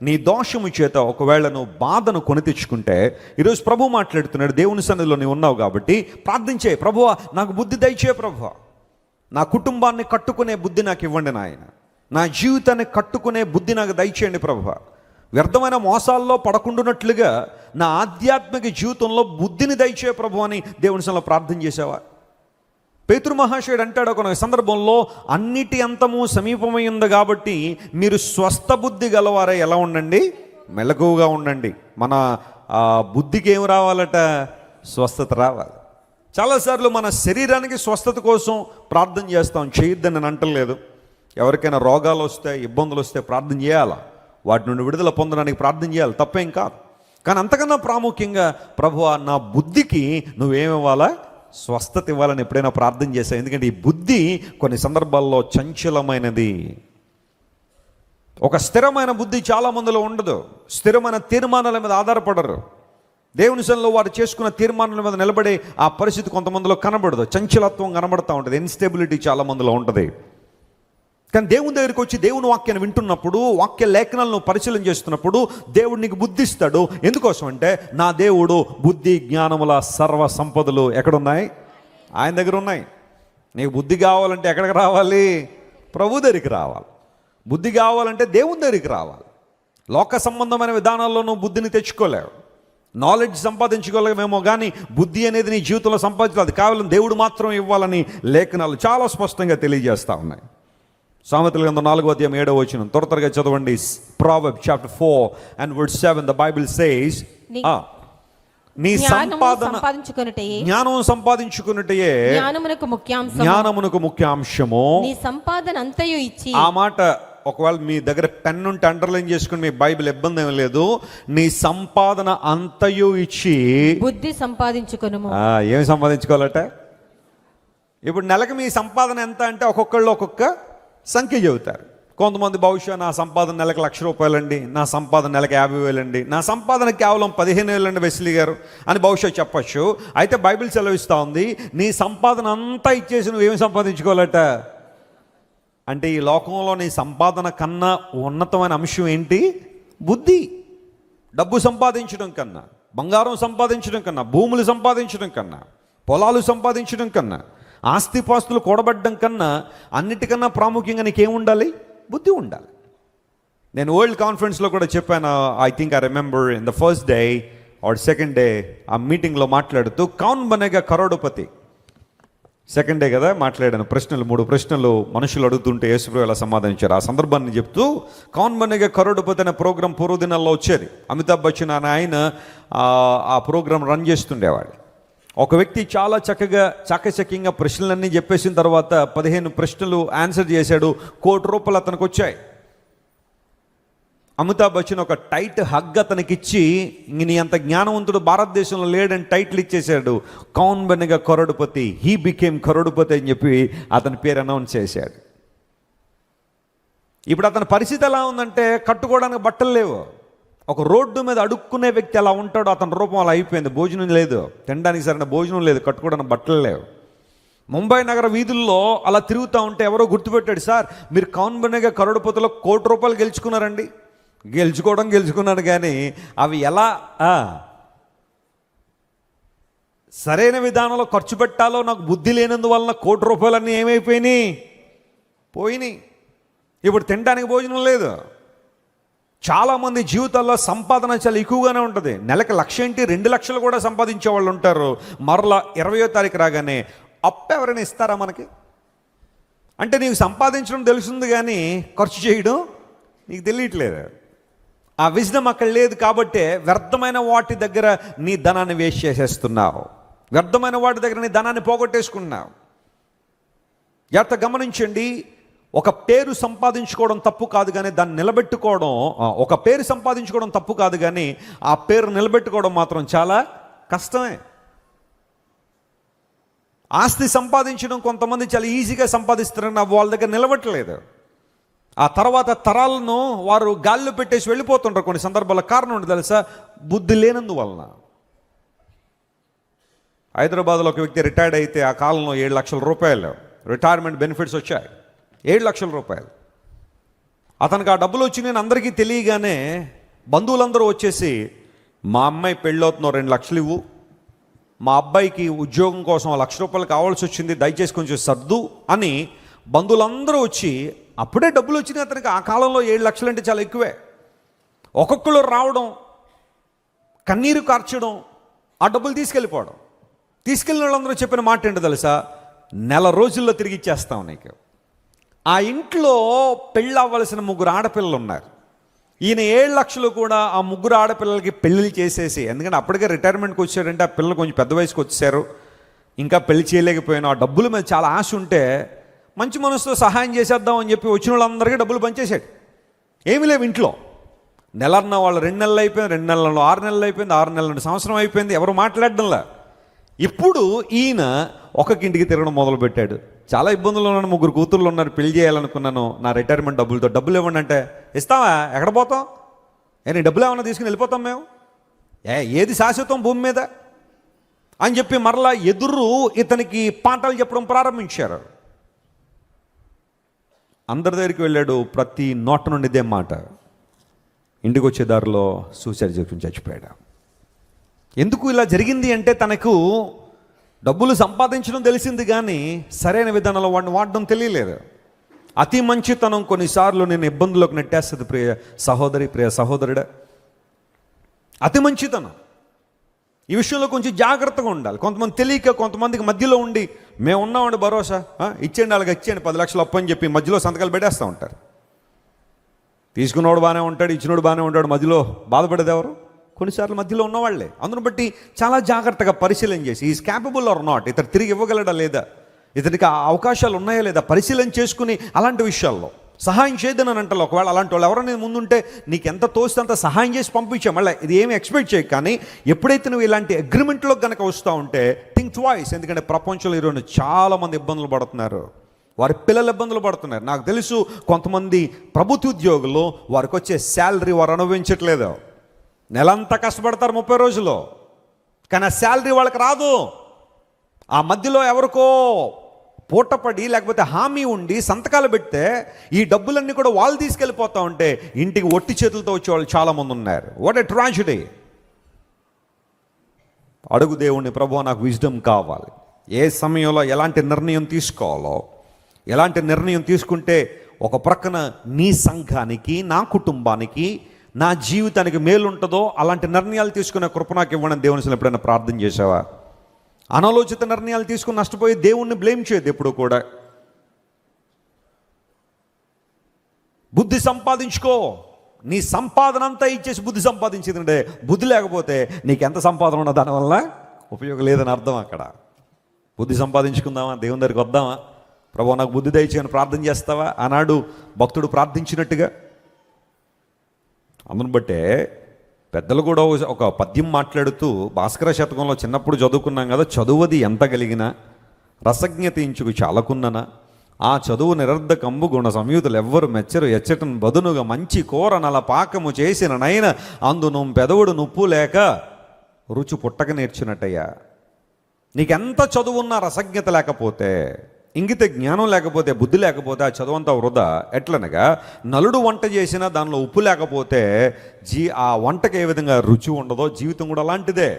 నీ దోషము చేత ఒకవేళ నువ్వు బాధను కొని తెచ్చుకుంటే, ఈరోజు ప్రభు మాట్లాడుతున్నాడు, దేవుని సన్నిధిలో నీవు ఉన్నావు కాబట్టి ప్రార్థించే, ప్రభువా నాకు బుద్ధి దయచే, ప్రభువా నా కుటుంబాన్ని కట్టుకునే బుద్ధి నాకు ఇవ్వండి నాయన, నా జీవితాన్ని కట్టుకునే బుద్ధి నాకు దయచేయండి ప్రభువా. వ్యర్థమైన మోసాల్లో పడకుండానట్లుగా నా ఆధ్యాత్మిక జీవితంలో బుద్ధిని దయచే ప్రభు అని దేవుని సన్నిధిలో ప్రార్థన చేసావా? పేతురు మహాశయుడు అంటాడు ఒక సందర్భంలో, అన్నిటి అంతము సమీపమై ఉంది కాబట్టి మీరు స్వస్థ బుద్ధి గలవారే ఎలా ఉండండి? మెలకువగా ఉండండి. మన బుద్ధికి ఏం రావాలట? స్వస్థత రావాలి. చాలాసార్లు మన శరీరానికి స్వస్థత కోసం ప్రార్థన చేస్తాం, చేయొద్దని నేను అంటలేదు. ఎవరికైనా రోగాలు వస్తే, ఇబ్బందులు వస్తే ప్రార్థన చేయాలా, వాటి నుండి విడుదల పొందడానికి ప్రార్థన చేయాలి, తప్పేం కాదు. కానీ అంతకన్నా ప్రాముఖ్యంగా, ప్రభువా నా బుద్ధికి నువ్వేమివ్వాలా? స్వస్థత ఇవ్వాలని ఎప్పుడైనా ప్రార్థన చేశావు? ఎందుకంటే ఈ బుద్ధి కొన్ని సందర్భాల్లో చంచలమైనది. ఒక స్థిరమైన బుద్ధి చాలా మందిలో ఉండదు. స్థిరమైన తీర్మానాల మీద ఆధారపడరు. దేవుని సన్నిధిలో వారు చేసుకున్న తీర్మానాల మీద నిలబడే ఆ పరిస్థితి కొంతమందిలో కనబడదు. చంచలత్వం కనబడుతూ ఉంటుంది, ఇన్స్టెబిలిటీ చాలా మందిలో ఉంటుంది. కానీ దేవుని దగ్గరికి వచ్చి దేవుని వాక్యాన్ని వింటున్నప్పుడు, వాక్య లేఖనాలను పరిశీలన చేస్తున్నప్పుడు దేవుడు నీకు బుద్ధి ఇస్తాడు. ఎందుకోసం అంటే, నా దేవుడు బుద్ధి జ్ఞానముల సర్వ సంపదలు ఎక్కడున్నాయి? ఆయన దగ్గర ఉన్నాయి. నీకు బుద్ధి కావాలంటే ఎక్కడికి రావాలి? ప్రభు దగ్గరికి రావాలి. బుద్ధి కావాలంటే దేవుని దగ్గరికి రావాలి. లోక సంబంధమైన విధానాల్లో నువ్వు బుద్ధిని తెచ్చుకోలేవు. నాలెడ్జ్ సంపాదించుకోలేమేమో కానీ బుద్ధి అనేది నీ జీవితంలో సంపాదించాలి. అది కావాలని దేవుడు మాత్రం ఇవ్వాలని లేఖనాలు చాలా స్పష్టంగా తెలియజేస్తూ ఉన్నాయి. సామెతల గ్రంథం 4వ అధ్యాయం 7వ వచనం త్వరగా చదవండి. Proverbs chapter 4 and verse 7, the Bible says, నీ సంపాదన జ్ఞానం సంపాదించుకున్నటయే జ్ఞానమునకు ముఖ్యాంశము.
నీ సంపాదన అంతయు ఇచ్చి,
ఆ మాట ఒకవేళ మీ దగ్గర పెన్ ఉంటే అండర్లైన్ చేసుకుని మీ బైబిల్ ఇబ్బంది ఏం లేదు. నీ సంపాదన అంతయు ఇచ్చి
బుద్ధి సంపాదించుకొనుము.
ఏమి సంపాదించుకోవాలట? ఇప్పుడు నెలకు మీ సంపాదన ఎంత అంటే ఒక్కొక్కళ్ళు ఒక్కొక్క సంఖ్య చెబుతారు. కొంతమంది బహుశా నా సంపాదన నెలకు ₹1,00,000 అండి, నా సంపాదన నెలకు 50,000 అండి, నా సంపాదన కేవలం 15,000 అండి వెస్లీ గారు అని బహుశా చెప్పచ్చు. అయితే బైబిల్ సెలవిస్తూ ఉంది, నీ సంపాదన అంతా ఇచ్చేసి నువ్వేమి సంపాదించుకోవాలట అంటే, ఈ లోకంలో నీ సంపాదన కన్నా ఉన్నతమైన అంశం ఏంటి? బుద్ధి. డబ్బు సంపాదించడం కన్నా, బంగారం సంపాదించడం కన్నా, భూములు సంపాదించడం కన్నా, పొలాలు సంపాదించడం కన్నా, ఆస్తిపాస్తులు కూడబడ్డం కన్నా, అన్నిటికన్నా ప్రాముఖ్యంగా నీకేముండాలి? బుద్ధి ఉండాలి. నేను వరల్డ్ కాన్ఫరెన్స్లో కూడా చెప్పాను. I think I remember in the first day or second day ఆ మీటింగ్లో మాట్లాడుతూ, కౌన్ బనేగా కరోడపతి, సెకండ్ డే కదా మాట్లాడాను, ప్రశ్నలు 3 ప్రశ్నలు మనుషులు అడుగుతుంటే యేసుప్రభు ఎలా సమాధానించారు ఆ సందర్భాన్ని చెప్తూ, కౌన్ బనేగా కరోడ్పతి అనే ప్రోగ్రాం పూర్వదినాల్లో వచ్చేది. అమితాబ్ బచ్చన్ అనే ఆయన ఆ ప్రోగ్రాం రన్ చేస్తుండేవాడు. ఒక వ్యక్తి చాలా చక్కగా చాకచక్యంగా ప్రశ్నలన్నీ చెప్పేసిన తర్వాత 15 ప్రశ్నలు ఆన్సర్ చేశాడు. ₹1,00,00,000 అతనికి వచ్చాయి. అమితాబ్ బచ్చన్ ఒక టైట్ హగ్ అతనికి ఇచ్చి, ఇంక నీ అంత జ్ఞానవంతుడు భారతదేశంలో లేడని టైటిల్ ఇచ్చేశాడు. కౌన్ బనేగా కరోడ్పతి, హీ బికేమ్ కరోడ్పతి అని చెప్పి అతని పేరు అనౌన్స్ చేశాడు. ఇప్పుడు అతని పరిస్థితి ఎలా ఉందంటే, కట్టుకోవడానికి బట్టలు లేవు. ఒక రోడ్డు మీద అడుక్కునే వ్యక్తి ఎలా ఉంటాడో అతని రూపం అలా అయిపోయింది. భోజనం లేదు, తినడానికి సరైన భోజనం లేదు, కట్టుకోవడానికి బట్టలు లేవు. ముంబై నగర వీధుల్లో అలా తిరుగుతూ ఉంటే ఎవరో గుర్తుపెట్టాడు, సార్ మీరు కౌన్ బనేగా కరోడ్పతిలో ₹1,00,00,000 గెలుచుకున్నారండి. గెలుచుకున్నాడు కానీ అవి ఎలా సరైన విధానంలో ఖర్చు పెట్టాలో నాకు బుద్ధి లేనందువలన ₹1,00,00,000 ఏమైపోయినాయి, పోయినాయి. ఇప్పుడు తినడానికి భోజనం లేదు. చాలామంది జీవితాల్లో సంపాదన చాలా ఎక్కువగానే ఉంటుంది. నెలకు 1,00,000 ఏంటి 2,00,000 కూడా సంపాదించే వాళ్ళు ఉంటారు. మరలా 20వ తారీఖు రాగానే అప్పు ఎవరైనా ఇస్తారా మనకి? అంటే నీకు సంపాదించడం తెలుస్తుంది కానీ ఖర్చు చేయడం నీకు తెలియట్లేదు. ఆ విజ్డమ్ అక్కడ లేదు కాబట్టే వ్యర్థమైన వాటి దగ్గర నీ ధనాన్ని వేస్ట్ చేసేస్తున్నావు. వ్యర్థమైన వాటి దగ్గర నీ ధనాన్ని పోగొట్టేసుకున్నావు. జాగ్రత్త గమనించండి. ఒక పేరు సంపాదించుకోవడం తప్పు కాదు కానీ దాన్ని నిలబెట్టుకోవడం, ఒక పేరు సంపాదించుకోవడం తప్పు కాదు కానీ ఆ పేరు నిలబెట్టుకోవడం మాత్రం చాలా కష్టమే. ఆస్తి సంపాదించడం కొంతమంది చాలా ఈజీగా సంపాదిస్తారని వాళ్ళ దగ్గర నిలబట్టలేదు. ఆ తర్వాత తరాలను వారు గాల్లో పెట్టేసి వెళ్ళిపోతుంటారు కొన్ని సందర్భాల్లో. కారణం ఏంటి తెలుసా? బుద్ధి లేనందువలన. హైదరాబాద్లో ఒక వ్యక్తి రిటైర్డ్ అయితే ఆ కాలంలో ₹7,00,000 రిటైర్మెంట్ బెనిఫిట్స్ వచ్చాయి. ₹7,00,000. అతనికి ఆ డబ్బులు వచ్చినాయని అందరికీ తెలియగానే బంధువులందరూ వచ్చేసి, మా అమ్మాయి పెళ్ళవుతున్నావు, ₹2,00,000 ఇవ్వు, మా అబ్బాయికి ఉద్యోగం కోసం ₹1,00,000 కావాల్సి వచ్చింది, దయచేసి కొంచెం సర్దు అని బంధువులందరూ వచ్చి, అప్పుడే డబ్బులు వచ్చినాయి అతనికి. ఆ కాలంలో ₹7,00,000 అంటే చాలా ఎక్కువే. ఒక్కొక్కరు రావడం, కన్నీరు కార్చడం, ఆ డబ్బులు తీసుకెళ్ళిపోవడం. తీసుకెళ్ళిన వాళ్ళందరూ చెప్పిన మాట ఏంటో తెలుసా? నెల రోజుల్లో తిరిగి ఇచ్చేస్తాం నీకు. ఆ ఇంట్లో పెళ్ళవ్వలసిన 3 ఆడపిల్లలు ఉన్నారు. ఈయన 7,00,000 కూడా ఆ 3 ఆడపిల్లలకి పెళ్ళిళ్ళు చేసేసి, ఎందుకంటే అప్పటికే రిటైర్మెంట్కి వచ్చారంటే ఆ పిల్లలు కొంచెం పెద్ద వయసుకు వచ్చేసారు, ఇంకా పెళ్లి చేయలేకపోయాను. ఆ డబ్బుల మీద చాలా ఆశ ఉంటే మంచి మనసుతో సహాయం చేసేద్దాం అని చెప్పి వచ్చిన వాళ్ళందరికీ డబ్బులు పంచేశాడు. ఏమీ లేవు ఇంట్లో. నెలన్న వాళ్ళు 2 నెలలు అయిపోయింది, 2 నెలలు 6 నెలలు అయిపోయింది, 6 నెలలు సంవత్సరం అయిపోయింది, ఎవరు మాట్లాడడంలా. ఇప్పుడు ఈయన ఒక్కొక్కింటికి తిరగడం మొదలుపెట్టాడు. చాలా ఇబ్బందులు ఉన్నాను, 3 కూతుర్లు ఉన్నారు, పెళ్లి చేయాలనుకున్నాను, నా రిటైర్మెంట్ డబ్బులతో. డబ్బులు ఇవ్వండి అంటే, ఇస్తావా? ఎక్కడ పోతాం? నీ డబ్బులు ఏమన్నా తీసుకుని వెళ్ళిపోతాం మేము? ఏది శాశ్వతం భూమి మీద అని చెప్పి మరలా ఎదురు ఇతనికి పాఠాలు చెప్పడం ప్రారంభించారు. అందరి దగ్గరికి వెళ్ళాడు, ప్రతి నోట నుండి ఇదే మాట. ఇంటికి వచ్చే దారిలో సూసైడ్ చేసుకుని చచ్చిపోయాడు. ఎందుకు ఇలా జరిగింది అంటే, తనకు డబ్బులు సంపాదించడం తెలిసింది కానీ సరైన విధానంలో వాడిని వాడడం తెలియలేదు. అతి మంచితనం కొన్నిసార్లు నేను ఇబ్బందుల్లోకి నెట్టేస్తుంది ప్రియ సహోదరి, ప్రియ సహోదరుడా. అతి మంచితనం ఈ విషయంలో కొంచెం జాగ్రత్తగా ఉండాలి. కొంతమంది తెలియక, కొంతమందికి మధ్యలో ఉండి, మేము ఉన్నామండి భరోసా, ఇచ్చేయండి, అలాగే ఇచ్చేయండి, 10 లక్షలు అప్పు అని చెప్పి మధ్యలో సంతకాలు పెట్టేస్తూ ఉంటారు. తీసుకున్నోడు బాగానే ఉంటాడు, ఇచ్చినోడు బాగానే ఉంటాడు, మధ్యలో బాధపడేది ఎవరు? కొన్నిసార్లు మధ్యలో ఉన్నవాళ్లే. అందును బట్టి చాలా జాగ్రత్తగా పరిశీలన చేసి, ఈజ్ క్యాపబుల్ ఆర్ నాట్, ఇతను తిరిగి ఇవ్వగలడా లేదా, ఇతనికి ఆ అవకాశాలు ఉన్నాయా లేదా పరిశీలన చేసుకుని అలాంటి విషయాల్లో సహాయం చేయదని అంటారు. ఒకవేళ అలాంటి వాళ్ళు ఎవరైనా ముందుంటే నీకు ఎంత తోస్తే అంత సహాయం చేసి పంపించాం, మళ్ళీ ఇది ఏమి ఎక్స్పెక్ట్ చేయకు. కానీ ఎప్పుడైతే నువ్వు ఇలాంటి అగ్రిమెంట్లో కనుక వస్తూ ఉంటే థింక్ ట్వైస్. ఎందుకంటే ప్రపంచంలో ఈరోజు చాలామంది ఇబ్బందులు పడుతున్నారు, వారి పిల్లలు ఇబ్బందులు పడుతున్నారు. నాకు తెలుసు కొంతమంది ప్రభుత్వ ఉద్యోగులు వారికి వచ్చే శాలరీ వారు అనుభవించట్లేదు. నెలంతా కష్టపడతారు 30 రోజులు, కానీ ఆ శాలరీ వాళ్ళకి రాదు. ఆ మధ్యలో ఎవరికో పూటపడి లేకపోతే హామీ ఉండి సంతకాలు పెడితే ఈ డబ్బులన్నీ కూడా వాళ్ళు తీసుకెళ్ళిపోతూ ఉంటే ఇంటికి ఒట్టి చేతులతో వచ్చేవాళ్ళు చాలామంది ఉన్నారు. What a tragedy. అడుగు దేవుణ్ణి, ప్రభువా నాకు విజ్డమ్ కావాలి, ఏ సమయంలో ఎలాంటి నిర్ణయం తీసుకోవాలో, ఎలాంటి నిర్ణయం తీసుకుంటే ఒక ప్రక్కన నీ సంఘానికి, నా కుటుంబానికి, నా జీవితానికి మేలు ఉంటుందో అలాంటి నిర్ణయాలు తీసుకునే కృప నాకు ఇవ్వని దేవుని ఎప్పుడైనా ప్రార్థన చేసావా? అనాలోచిత నిర్ణయాలు తీసుకుని నష్టపోయి దేవుణ్ణి బ్లేమ్ చేయదు ఎప్పుడు కూడా. బుద్ధి సంపాదించుకో. నీ సంపాదన అంతా ఇచ్చేసి బుద్ధి సంపాదించిందంటే బుద్ధి లేకపోతే నీకెంత సంపాదన ఉన్న దానివల్ల ఉపయోగం లేదని అర్థం. అక్కడ బుద్ధి సంపాదించుకుందామా, దేవుని దగ్గరికి వద్దామా, ప్రభువా నాకు బుద్ధి దయచేయని ప్రార్థన చేస్తావా ఆనాడు భక్తుడు ప్రార్థించినట్టుగా. అందును బట్టే పెద్దలు కూడా ఒక పద్యం మాట్లాడుతూ, భాస్కర శతకంలో చిన్నప్పుడు చదువుకున్నాం కదా, చదువది ఎంత కలిగినా రసజ్ఞత ఇంచుకు చాలకున్ననా ఆ చదువు నిరర్ధకంబు గుణ సంయుతులు ఎవ్వరు మెచ్చరు ఎచ్చటను బదునుగా మంచి కూర నల పాకము చేసిన నైన అందును పెదవుడు నుప్పు లేక రుచి పుట్టక నేర్చున్నట్టయ్యా. నీకెంత చదువున్నా రసజ్ఞత లేకపోతే, ఇంగిత జ్ఞానం లేకపోతే, బుద్ధి లేకపోతే ఆ చదువంతా వృధా. ఎట్లనగా నలుడు వంట చేసినా దానిలో ఉప్పు లేకపోతే ఆ వంటకి ఏ విధంగా రుచి ఉండదో జీవితం కూడా అలాంటిదే.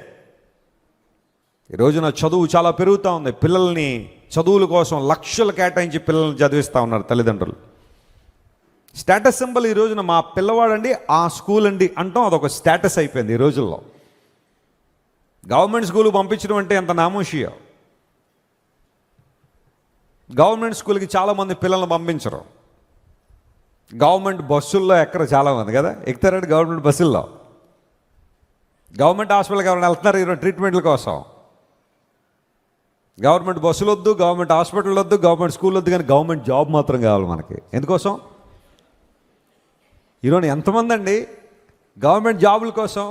ఈ రోజున చదువు చాలా పెరుగుతూ ఉంది. పిల్లల్ని చదువుల కోసం లక్షలు కేటాయించి పిల్లల్ని చదివిస్తూ ఉన్నారు తల్లిదండ్రులు. స్టేటస్ సింబల్ ఈ రోజున మా పిల్లవాడండి ఆ స్కూల్ అండి అంటాం, అదొక స్టేటస్ అయిపోయింది ఈ రోజుల్లో. గవర్నమెంట్ స్కూల్కి పంపించడం అంటే ఎంత నామోషియో. గవర్నమెంట్ స్కూల్కి చాలామంది పిల్లల్ని పంపించరు. గవర్నమెంట్ బస్సుల్లో ఎక్కరు చాలామంది కదా, ఎక్కుతారంటే గవర్నమెంట్ బస్సుల్లో. గవర్నమెంట్ హాస్పిటల్కి ఎవరైనా వెళ్తున్నారు ఈరోజు ట్రీట్మెంట్ల కోసం. గవర్నమెంట్ బస్సులు వద్దు, గవర్నమెంట్ హాస్పిటల్ వద్దు, గవర్నమెంట్ స్కూల్ వద్దు, కానీ గవర్నమెంట్ జాబ్ మాత్రం కావాలి మనకి. ఎందుకోసం? ఈరోజు ఎంతమంది అండి గవర్నమెంట్ జాబుల కోసం.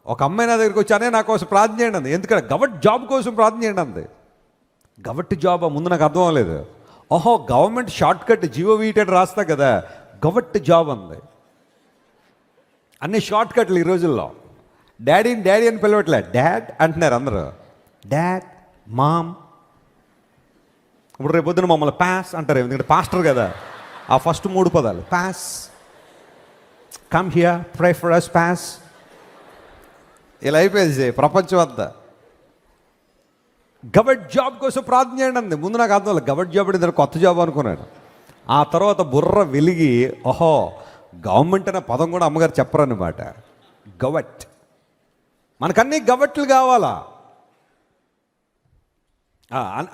ఒక అమ్మాయి నా దగ్గరికి వచ్చి అనే నా కోసం ప్రార్థన చేయండి అంది. ఎందుకంటే గవర్నమెంట్ జాబ్ కోసం ప్రార్థన చేయండి అంది. గవర్నమెంట్ జాబ్ ముందు నాకు అర్థం అవ్వలేదు. ఓహో గవర్నమెంట్ షార్ట్ కట్ జీఓవీటెడ్ రాస్తా కదా, గవర్నమెంట్ జాబ్ అంది. అన్ని షార్ట్ కట్లు ఈ రోజుల్లో. డాడీని డాడీ అని పిలవట్లే, డాడ్ అంటున్నారు అందరూ. Dad, mom. ఇప్పుడు రేపు పొద్దున మమ్మల్ని పాస్ అంటారు, ఎందుకంటే పాస్టర్ కదా. ఆ ఫస్ట్ 3 పదాలు pass, come here, pray for us, pass. ఇలా అయిపోయింది ప్రపంచం అంతా. గవర్నమెంట్ జాబ్ కోసం ప్రార్థన చేయండి అంది. ముందు నాకు అర్థం లేదు, గవర్నమెంట్ జాబ్ అంటే కొత్త జాబ్ అనుకున్నాడు. ఆ తర్వాత బుర్ర వెలిగి, ఓహో గవర్నమెంట్ అనే పదం కూడా అమ్మగారు చెప్పరన్నమాట. గవర్నమెంట్, మనకన్నీ గవర్నమెంట్లు కావాలా.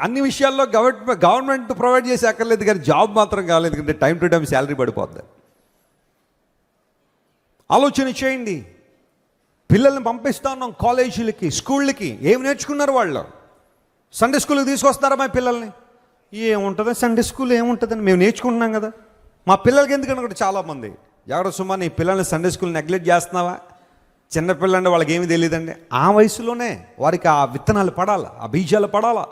అన్ని విషయాల్లో గవర్నమెంట్ ప్రొవైడ్ చేసి అక్కర్లేదు, కానీ జాబ్ మాత్రం కావాలి. ఎందుకంటే టైం టు టైం శాలరీ పడిపోద్ది. ఆలోచన చేయండి. పిల్లల్ని పంపిస్తా ఉన్నాం కాలేజీలకి, స్కూళ్ళకి. ఏమి నేర్చుకున్నారు వాళ్ళు? సండే స్కూల్కి తీసుకొస్తారా మా పిల్లల్ని? ఏముంటుంది సండే స్కూల్, ఏముంటుందని మేము నేర్చుకుంటున్నాం కదా. మా పిల్లలకి ఎందుకని కూడా చాలామంది జాగ్రత్త సుమా, నీ పిల్లల్ని సండే స్కూల్ నెగ్లెక్ట్ చేస్తున్నావా? చిన్నపిల్లంటే వాళ్ళకి ఏమీ తెలియదండి. ఆ వయసులోనే వారికి ఆ విత్తనాలు పడాలా, ఆ బీజాలు పడాలా,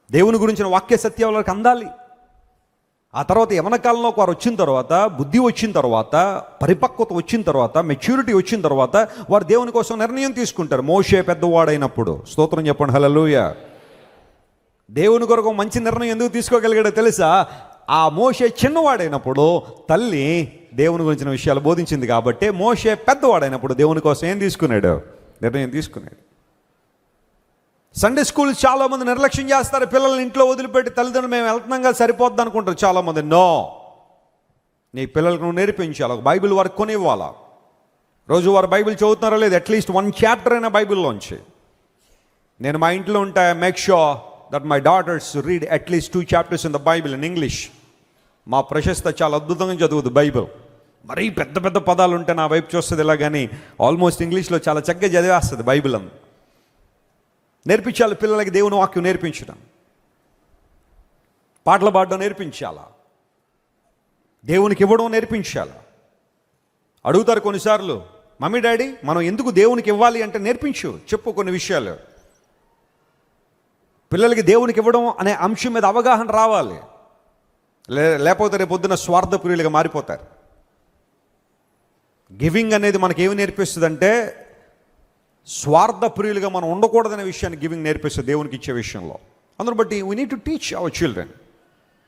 దేవుని గురించిన వాక్య సత్యాలు వాళ్ళకి అందాలి. ఆ తర్వాత యవన కాలంలోకి వారు వచ్చిన తర్వాత, బుద్ధి వచ్చిన తర్వాత, పరిపక్వత వచ్చిన తర్వాత, మెచ్యూరిటీ వచ్చిన తర్వాత వారు దేవుని కోసం నిర్ణయం తీసుకుంటారు. మోషే పెద్దవాడైనప్పుడు, స్తోత్రం చెప్పండి హల్లెలూయా, దేవుని కొరకు మంచి నిర్ణయం ఎందుకు తీసుకోగలిగాడో తెలుసా? ఆ మోషే చిన్నవాడైనప్పుడు తల్లి దేవుని గురించిన విషయాలు బోధించింది కాబట్టి. మోషే పెద్దవాడైనప్పుడు దేవుని కోసం ఏం తీసుకున్నాడు? నిర్ణయం తీసుకున్నాడు. సండే స్కూల్ చాలామంది నిర్లక్ష్యం చేస్తారు. పిల్లల్ని ఇంట్లో వదిలిపెట్టి తల్లిదండ్రులు మేము వెళ్తున్నాగా సరిపోద్ది అనుకుంటారు చాలామంది. నో, నీ పిల్లలకు నువ్వు నేర్పించాలి. ఒక బైబిల్ వారికి కొనివ్వాలా. రోజు వారు బైబిల్ చదువుతున్నారో లేదు, అట్లీస్ట్ 1 చాప్టర్ అయినా బైబిల్లోంచి. నేను మా ఇంట్లో ఉంటా, make sure that my daughters read at least 2 chapters in the Bible in English. మా ప్రశస్త చాలా అద్భుతంగా చదువుతుంది బైబిల్. మరీ పెద్ద పెద్ద పదాలు ఉంటే నా వైపు చూస్తుంది ఇలా, కానీ ఆల్మోస్ట్ ఇంగ్లీష్లో చాలా చక్కగా చదివేస్తుంది బైబిల్ అని. నేర్పించాలి పిల్లలకి దేవుని వాక్యం నేర్పించడం, పాటలు పాడడం నేర్పించాలా, దేవునికి ఇవ్వడం నేర్పించాలా. అడుగుతారు కొన్నిసార్లు, మమ్మీ డాడీ మనం ఎందుకు దేవునికి ఇవ్వాలి అంటే నేర్పించు, చెప్పు కొన్ని విషయాలు. పిల్లలకి దేవునికి ఇవ్వడం అనే అంశం మీద అవగాహన రావాలి. లేకపోతే రేపు పొద్దున స్వార్థప్రియులుగా మారిపోతారు. గివింగ్ అనేది మనకేమి నేర్పిస్తుందంటే, స్వార్థప్రియులుగా మనం ఉండకూడదనే విషయాన్ని గివింగ్ నేర్పిస్తుంది దేవునికి ఇచ్చే విషయంలో. అందును బట్టి we need to teach our children.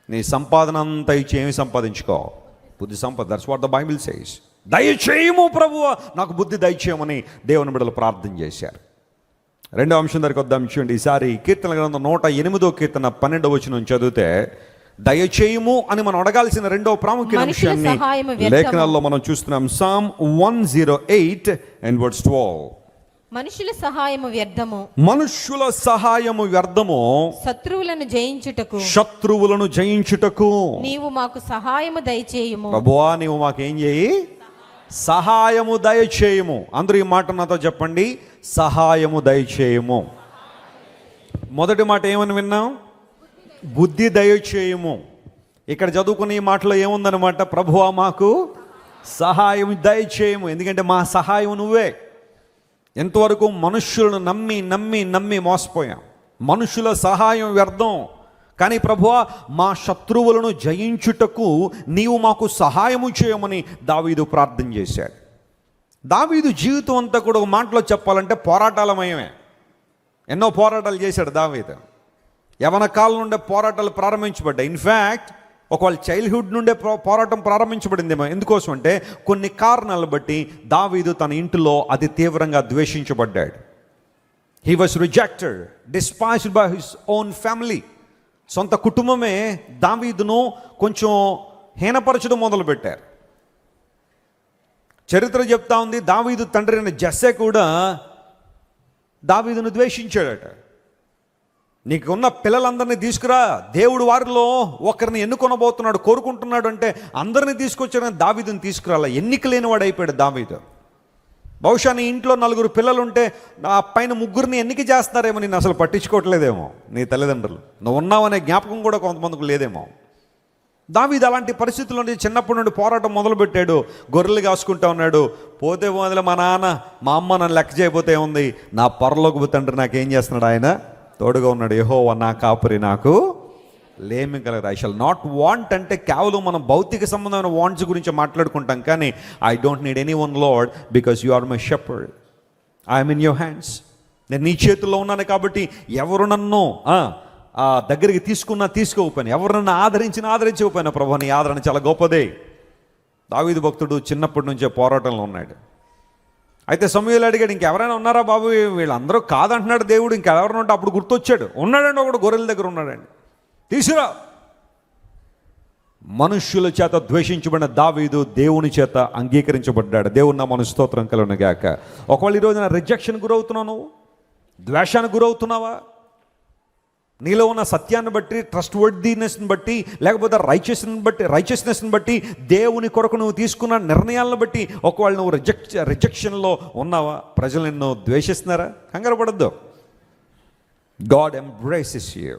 నీ సంపాదన అంతా ఇచ్చి ఏమి సంపాదించుకో? బుద్ధి సంపద. That's what the Bible says. దయచేయము ప్రభువా, నాకు బుద్ధి దయచేయమని దేవుని బిడ్డలు ప్రార్థన చేశారు. రెండో అంశం దగ్గరికి వద్దాం. చూడండి, ఈసారి కీర్తన గ్రంథం 108వ కీర్తన 12వ వచనం చదివితే, దయచేయము అని మనం అడగాల్సిన రెండో ప్రాముఖ్యమైన విషయాన్ని లేఖనాల్లో మనం చూస్తున్నాం. Psalm 108 and verse 12.
మనుషుల సహాయము వ్యర్థము,
మనుష్యుల సహాయము వ్యర్థము,
శత్రువులను జయించుటకు
శత్రువులను జయించుటకు
నీవు మాకు సహాయము దయచేయుము.
ప్రభువా నీవు మాకేం చేయి, సహాయము దయచేయము. అందరూ ఈ మాట నాతో చెప్పండి, సహాయము దయచేయము. మొదటి మాట ఏమని విన్నాం? బుద్ధి దయచేయము. ఇక్కడ చదువుకునే ఈ మాటలో ఏముందనమాట? ప్రభువా మాకు సహాయం దయచేయము, ఎందుకంటే మా సహాయం నువ్వే. ఎంతవరకు మనుష్యులను నమ్మి నమ్మి నమ్మి మోసపోయాం. మనుషుల సహాయం వ్యర్థం. కానీ ప్రభువా మా శత్రువులను జయించుటకు నీవు మాకు సహాయము చేయమని దావీదు ప్రార్థన చేశాడు. దావీదు జీవితం అంతా కూడా ఒక మాటలో చెప్పాలంటే పోరాటాలమయమే. ఎన్నో పోరాటాలు చేశాడు దావీదు. యవన కాలం నుండే పోరాటాలు ప్రారంభించబడ్డాయి. ఇన్ఫ్యాక్ట్ ఒకవేళ చైల్డ్హుడ్ నుండే పోరాటం ప్రారంభించబడిందేమో. ఎందుకోసం అంటే కొన్ని కారణాలు బట్టి దావీదు తన ఇంటిలో అతి తీవ్రంగా ద్వేషించబడ్డాడు. He was rejected, despised by his own family. సొంత కుటుంబమే దావీదును కొంచెం హీనపరచడం మొదలుపెట్టారు. చరిత్ర చెప్తా ఉంది, దావీదు తండ్రి అయిన జెస్సే కూడా దావీదును ద్వేషించాడట. నీకు ఉన్న పిల్లలందరినీ తీసుకురా, దేవుడు వారిలో ఒకరిని ఎన్నుకొనబోతున్నాడు, కోరుకుంటున్నాడు అంటే అందరినీ తీసుకొచ్చారని దావీదుని తీసుకురాలా. ఎన్నిక లేనివాడు అయిపోయాడు దావీదు. బహుశా నీ ఇంట్లో 4 పిల్లలు ఉంటే ఆ పైన 3 ఎన్నిక చేస్తారేమో, నేను అసలు పట్టించుకోవట్లేదేమో నీ తల్లిదండ్రులు. నువ్వు ఉన్నావనే జ్ఞాపకం కూడా కొంతమందికి లేదేమో. దావీదు అలాంటి పరిస్థితుల్లో చిన్నప్పటి నుండి పోరాటం మొదలుపెట్టాడు. గొర్రెలు కాసుకుంటా ఉన్నాడు. పోతే మొదలు మా నాన్న మా అమ్మ నన్ను లెక్క చేయబోతే ఉంది, నా పరలోకపు తండ్రి నాకేం చేస్తున్నాడు? ఆయన తోడుగా ఉన్నాడు. యెహోవా నా కాపరి, నాకు లేమి కలగదు. ఐ షల్ నాట్ వాంట్ అంటే కేవలం మనం భౌతిక సంబంధమైన వాంట్స్ గురించి మాట్లాడుకుంటాం, కానీ I don't need anyone lord because you are my shepherd, I'm in your hands. నేను నీ చేతుల్లో ఉన్నాను కాబట్టి ఎవరు నన్ను దగ్గరికి తీసుకోకపోయినా, ఎవరు నన్ను ఆదరించకపోయినా ప్రభు నీ ఆదరణ చాలా గొప్పదే. దావీదు భక్తుడు చిన్నప్పటి నుంచే పోరాటంలో ఉన్నాడు. అయితే సమూయేలు అడిగాడు, ఇంకెవరైనా ఉన్నారా బాబు? వీళ్ళందరూ కాదంటున్నాడు దేవుడు, ఇంకెవరైనా ఉంటే అప్పుడు గుర్తొచ్చాడు. ఉన్నాడండి ఒకడు గొర్రెల దగ్గర ఉన్నాడండి, తీసురా. మనుష్యుల చేత ద్వేషించబడిన దావీదు దేవుని చేత అంగీకరించబడ్డాడు. దేవుని నామమున స్తోత్రం కలుగును గాక. ఒకవేళ ఈ రోజున రిజెక్షన్ గురవుతున్నావు, నువ్వు ద్వేషానికి గురవుతున్నావా? నీలో ఉన్న సత్యాన్ని బట్టి, ట్రస్ట్ వర్దీనెస్ని బట్టి, లేకపోతే రైచియస్నెస్ని బట్టి, దేవుని కొరకు నువ్వు తీసుకున్న నిర్ణయాలను బట్టి ఒకవేళ నువ్వు రిజెక్షన్లో ఉన్నావా? ప్రజలు నిన్ను ద్వేషిస్తున్నారా? కంగారు పడద్దు. God embraces you.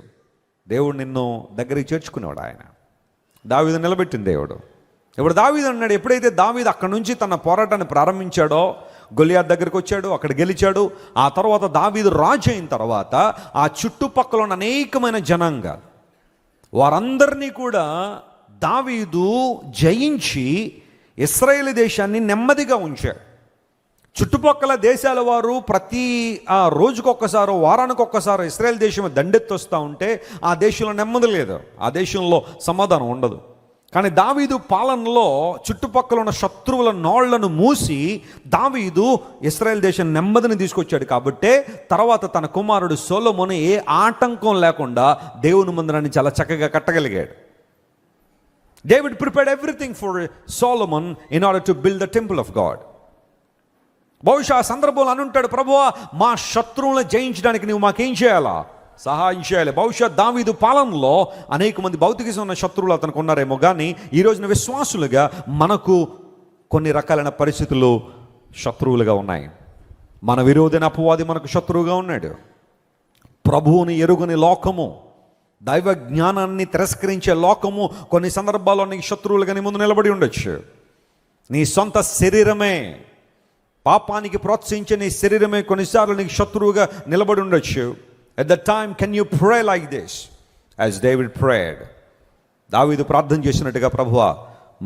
దేవుడు నిన్ను దగ్గరికి చేర్చుకునేవాడు. ఆయన దావీదు నిలబెట్టిన దేవుడు. ఇప్పుడు దావీదు అన్నాడు, ఎప్పుడైతే దావీదు అక్కడి నుంచి తన పోరాటాన్ని ప్రారంభించాడో, గొలియాత్ దగ్గరికి వచ్చాడు, అక్కడ గెలిచాడు. ఆ తర్వాత దావీదు రాజు అయిన తర్వాత ఆ చుట్టుపక్కల ఉన్న అనేకమైన జనాంగాలు వారందరినీ కూడా దావీదు జయించి ఇశ్రాయేలు దేశాన్ని నెమ్మదిగా ఉంచాడు. చుట్టుపక్కల దేశాల వారు ప్రతి రోజుకొక్కసారో వారానికి ఒక్కసారో ఇశ్రాయేల్ దేశం దండెత్తి వస్తూ ఉంటే ఆ దేశంలో నెమ్మది లేదు, ఆ దేశంలో సమాధానం ఉండదు. కానీ దావీదు పాలనలో చుట్టుపక్కల ఉన్న శత్రువుల నోళ్లను మూసి దావీదు ఇశ్రాయేల్ దేశం నెమ్మదిని తీసుకొచ్చాడు. కాబట్టే తర్వాత తన కుమారుడు సొలొమోను ఏ ఆటంకం లేకుండా దేవుని మందిరాన్ని చాలా చక్కగా కట్టగలిగాడు. David prepared everything for Solomon in order to build the temple of God. బహుశా ఆ సందర్భంలో అని ఉంటాడు, ప్రభువా మా శత్రువులను జయించడానికి నువ్వు మాకేం చేయాలా? సహాయం చేయాలి. బహుశా దావీదు పాలనలో అనేక మంది భౌతిక ఉన్న శత్రువులు అతనికి ఉన్నారేమో, కానీ ఈ రోజున విశ్వాసులుగా మనకు కొన్ని రకాలైన పరిస్థితులు శత్రువులుగా ఉన్నాయి. మన విరోధైన అపవాది మనకు శత్రువుగా ఉన్నాడు. ప్రభువుని ఎరుగని లోకము, దైవ జ్ఞానాన్ని తిరస్కరించే లోకము కొన్ని సందర్భాల్లో నీకు శత్రువులుగా నీ ముందు నిలబడి ఉండొచ్చు. నీ సొంత శరీరమే, పాపానికి ప్రోత్సహించే నీ శరీరమే కొన్నిసార్లు నీకు శత్రువుగా నిలబడి ఉండొచ్చు. At that time, can you pray like this? As David prayed. దావీదు ప్రార్థన చేసినట్టుగా, ప్రభువా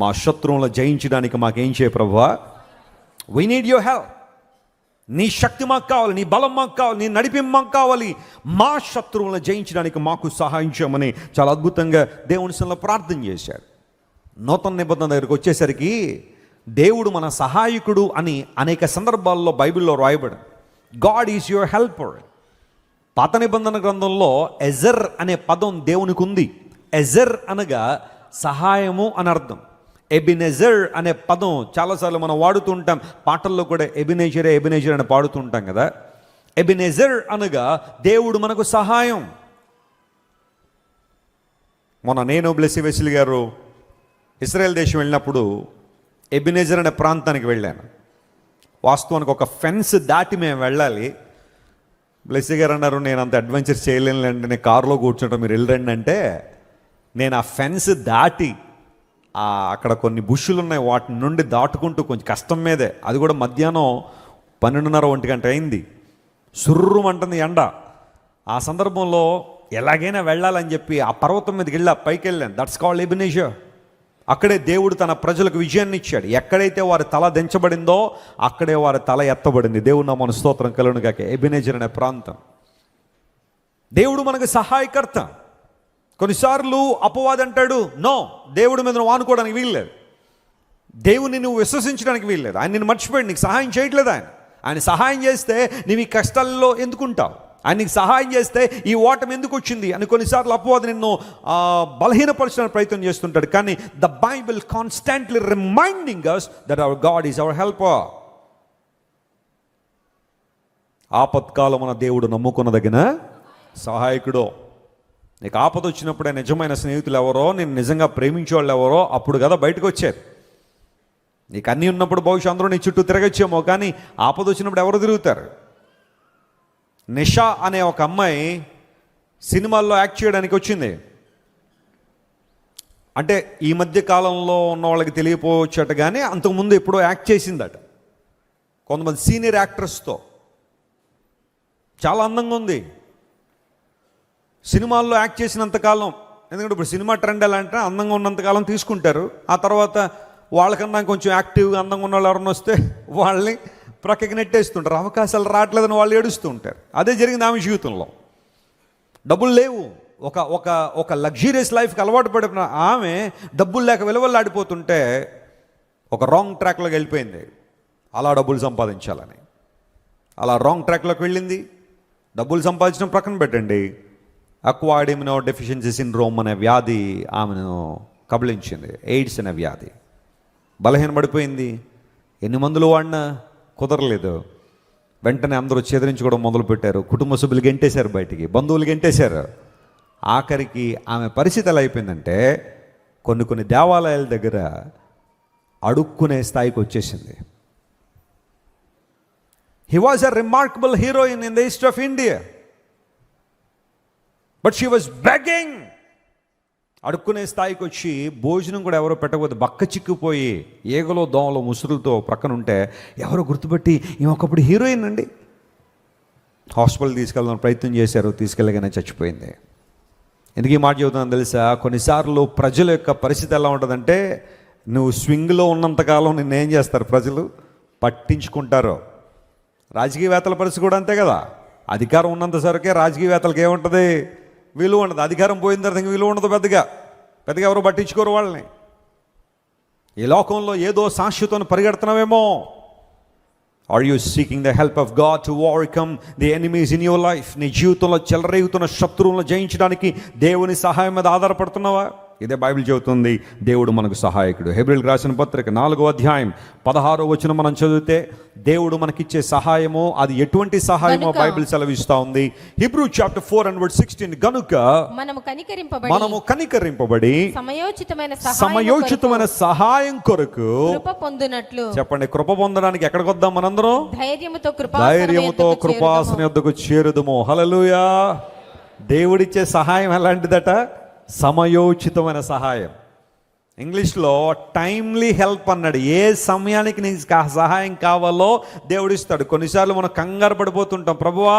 మా శత్రువులను జయించడానికి మాకేం చేయ ప్రభువా? We need your help. నీ శక్తి మాకు కావాలి, నీ బలం మాకు కావాలి, నీ నడిపింపు మాకు కావాలి. మా శత్రువులను జయించడానికి మాకు సహాయం చేయమని చాలా అద్భుతంగా దేవుని సన్నిధిలో ప్రార్థన చేశాడు. నూతన నిబంధన దగ్గరికి వచ్చేసరికి దేవుడు మన సహాయకుడు అని అనేక సందర్భాల్లో బైబిల్లో రాయబడి, గాడ్ ఈజ్ యువర్ హెల్పర్. పాత నిబంధన గ్రంథంలో ఎజర్ అనే పదం దేవునికి ఉంది. ఎజర్ అనగా సహాయము అని అర్థం. ఎబినెజర్ అనే పదం చాలాసార్లు మనం వాడుతుంటాం, పాటల్లో కూడా ఎబినేజర్ అని పాడుతుంటాం కదా. ఎబినెజర్ అనగా దేవుడు మనకు సహాయం. మొన్న నేను బ్లెస్సీ వెసిల్ గారు ఇశ్రాయేల్ దేశం వెళ్ళినప్పుడు ఎబినెజర్ అనే ప్రాంతానికి వెళ్ళాను. వాస్తవానికి ఒక ఫెన్స్ దాటి మేము వెళ్ళాలి. బ్లెస్సీ గారు అన్నారు, నేను అంత అడ్వెంచర్ చేయలేనులేండి, నేను కారులో కూర్చుంటాను, మీరు వెళ్ళండి అంటే, నేను ఆ ఫెన్స్ దాటి అక్కడ కొన్ని బుష్షులు ఉన్నాయి, వాటి నుండి దాటుకుంటూ కొంచెం కష్టం మీదే, అది కూడా మధ్యాహ్నం 12:30-1 గంట అయింది, సుర్రుమంటుంది ఎండ. ఆ సందర్భంలో ఎలాగైనా వెళ్ళాలని చెప్పి ఆ పర్వతం మీదకి వెళ్ళి పైకి వెళ్ళాను. That's called Ebenezer. అక్కడే దేవుడు తన ప్రజలకు విజయాన్ని ఇచ్చాడు. ఎక్కడైతే వారి తల దించబడిందో అక్కడే వారి తల ఎత్తబడింది. దేవుడు నామమున స్తోత్రం కలుగును గాక. ఎబినేజర్ అనే ప్రాంతం. దేవుడు మనకు సహాయకర్త. కొన్నిసార్లు అపవాది అంటాడు, నో, దేవుడి మీద నువ్వు ఆనుకోవడానికి వీల్లేదు, దేవుని నువ్వు విశ్వసించడానికి వీల్లేదు, ఆయన నిన్ను మర్చిపోయాడు, నీకు సహాయం చేయట్లేదు. ఆయన సహాయం చేస్తే నీవు ఈ కష్టాల్లో ఎందుకుంటావు, ఆయన నీకు సహాయం చేస్తే ఈ ఓటమి ఎందుకు వచ్చింది అని కొన్నిసార్లు అపవాది నిన్ను బలహీనపరచడానికి ప్రయత్నం చేస్తుంటాడు. కానీ the Bible constantly reminding us that our God is our helper. ఆపత్కాలమున దేవుడు నమ్ముకొనదగిన సహాయకుడు. నీకు ఆపద వచ్చినప్పుడే నిజమైన స్నేహితులు ఎవరో, నేను నిజంగా ప్రేమించే వాళ్ళు ఎవరో అప్పుడు కదా బయటకు వచ్చారు. నీకు అన్నీ ఉన్నప్పుడు బహుశా అందరూ నీ చుట్టూ తిరగచ్చేమో, కానీ ఆపద వచ్చినప్పుడు ఎవరు తిరుగుతారు? నిషా అనే ఒక అమ్మాయి సినిమాల్లో యాక్ట్ చేయడానికి వచ్చింది. అంటే ఈ మధ్య కాలంలో ఉన్న వాళ్ళకి తెలియపోవచ్చట, కానీ అంతకుముందు ఎప్పుడో యాక్ట్ చేసిందట కొంతమంది సీనియర్ యాక్టర్స్తో. చాలా అందంగా ఉంది. సినిమాల్లో యాక్ట్ చేసినంతకాలం, ఎందుకంటే ఇప్పుడు సినిమా ట్రెండ్ ఎలా అంటే అందంగా ఉన్నంతకాలం తీసుకుంటారు, ఆ తర్వాత వాళ్ళకన్నా కొంచెం యాక్టివ్గా అందంగా ఉన్న వాళ్ళు ఎవరన్నా వస్తే వాళ్ళని ప్రక్కకి నెట్టేస్తుంటారు, అవకాశాలు రావట్లేదని వాళ్ళు ఏడుస్తూ ఉంటారు. అదే జరిగింది ఆమె జీవితంలో. డబ్బులు లేవు, ఒక లగ్జరియస్ లైఫ్కి అలవాటు పడిన ఆమె డబ్బులు లేక విలువలాడిపోతుంటే ఒక రాంగ్ ట్రాక్లోకి వెళ్ళిపోయింది. అలా డబ్బులు సంపాదించాలని అలా రాంగ్ ట్రాక్లోకి వెళ్ళింది. డబ్బులు సంపాదించడం ప్రక్కన పెట్టండి, అక్వైర్డ్ ఇమ్యూనో డెఫిషియన్సీ సిండ్రోమ్ అనే వ్యాధి ఆమెను కబళించింది. ఎయిడ్స్ అనే వ్యాధి. బలహీనపడిపోయింది. ఎన్ని మందులు వాడినా కుదరలేదు. వెంటనే అందరూ చెదిరించుకోవడం మొదలుపెట్టారు. కుటుంబ సభ్యులు గెంటేశారు, బయటికి బంధువులు గెంటేశారు. ఆఖరికి ఆమె పరిస్థితి ఎలా అయిపోయిందంటే కొన్ని దేవాలయాల దగ్గర అడుక్కునే స్థాయికి వచ్చేసింది. He was a remarkable heroine in the east of India, but she was begging. అడుక్కునే స్థాయికి వచ్చి భోజనం కూడా ఎవరో పెట్టకపోతే బక్క చిక్కుపోయి ఏగలో దోమలో ముసురులతో ప్రక్కన ఉంటే ఎవరో గుర్తుపెట్టి ఈమె ఒకప్పుడు హీరోయిన్ అండి. హాస్పిటల్ తీసుకెళ్ళడానికి ప్రయత్నం చేశారు, తీసుకెళ్ళగానే చచ్చిపోయింది. ఎందుకు ఈ మాట చెబుతున్నాను తెలుసా? కొన్నిసార్లు ప్రజల యొక్క పరిస్థితి ఎలా ఉంటుందంటే, నువ్వు స్వింగ్లో ఉన్నంతకాలం నిన్నేం చేస్తారు ప్రజలు? పట్టించుకుంటారు. రాజకీయవేత్తల పరిస్థితి కూడా అంతే కదా. అధికారం ఉన్నంతసరికే రాజకీయవేత్తలకు ఏముంటుంది? విలువ ఉండదు. అధికారం పోయిన తర్వాత ఇంక విలువ ఉండదు. పెద్దగా ఎవరు పట్టించుకోరు వాళ్ళని. ఈ లోకంలో ఏదో శాశ్వతం పరిగెడుతున్నావేమో. Are you seeking the help of God to overcome the enemies in your life? నీ జీవితంలో చెలరేగుతున్న శత్రువులను జయించడానికి దేవుని సహాయం మీద ఆధారపడుతున్నావా? ఇదే బైబిల్ చెబుతుంది, దేవుడు మనకు సహాయకుడు. హెబ్రీయులకు రాసిన పత్రిక 4వ అధ్యాయం 16వ వచనం మనం చదివితే దేవుడు మనకిచ్చే సహాయము, అది ఎటువంటి సహాయమో బైబిల్ సెలవిస్తూ ఉంది. Hebrews chapter 4:16 గనుక మనము కనికరింపబడి సమయోచితమైన సహాయం కొరకు
కృప పొందునట్లు.
చెప్పండి, కృప పొందడానికి ఎక్కడికి వద్దాం మనందరం? ధైర్యముతో కృపాసన యొద్దకు చేరుదుము. హల్లెలూయా. దేవుడిచ్చే సహాయం ఎలాంటిదట? సమయోచితమైన సహాయం. ఇంగ్లీష్లో టైమ్లీ హెల్ప్ అన్నాడు. ఏ సమయానికి నీకు సహాయం కావాలో దేవుడిస్తాడు. కొన్నిసార్లు మనం కంగారు పడిపోతుంటాం, ప్రభువా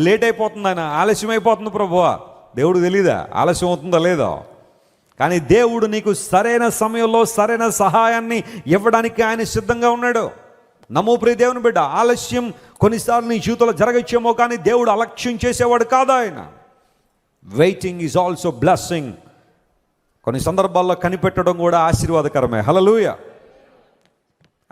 లేట్ అయిపోతుంది, ఆయన ఆలస్యం అయిపోతుంది ప్రభువా. దేవుడు తెలీదా ఆలస్యం అవుతుందో లేదో? కానీ దేవుడు నీకు సరైన సమయంలో సరైన సహాయాన్ని ఇవ్వడానికి ఆయన సిద్ధంగా ఉన్నాడు. నమో ప్రియ దేవుని బిడ్డ, ఆలస్యం కొన్నిసార్లు నీ జీవితంలో జరగచ్చేమో, కానీ దేవుడు అలక్ష్యం చేసేవాడు కాదు. ఆయన వెయిటింగ్ ఈజ్ ఆల్సో బ్లెస్సింగ్. కొన్ని సందర్భాల్లో కనిపెట్టడం కూడా ఆశీర్వాదకరమే. హల్లెలూయా.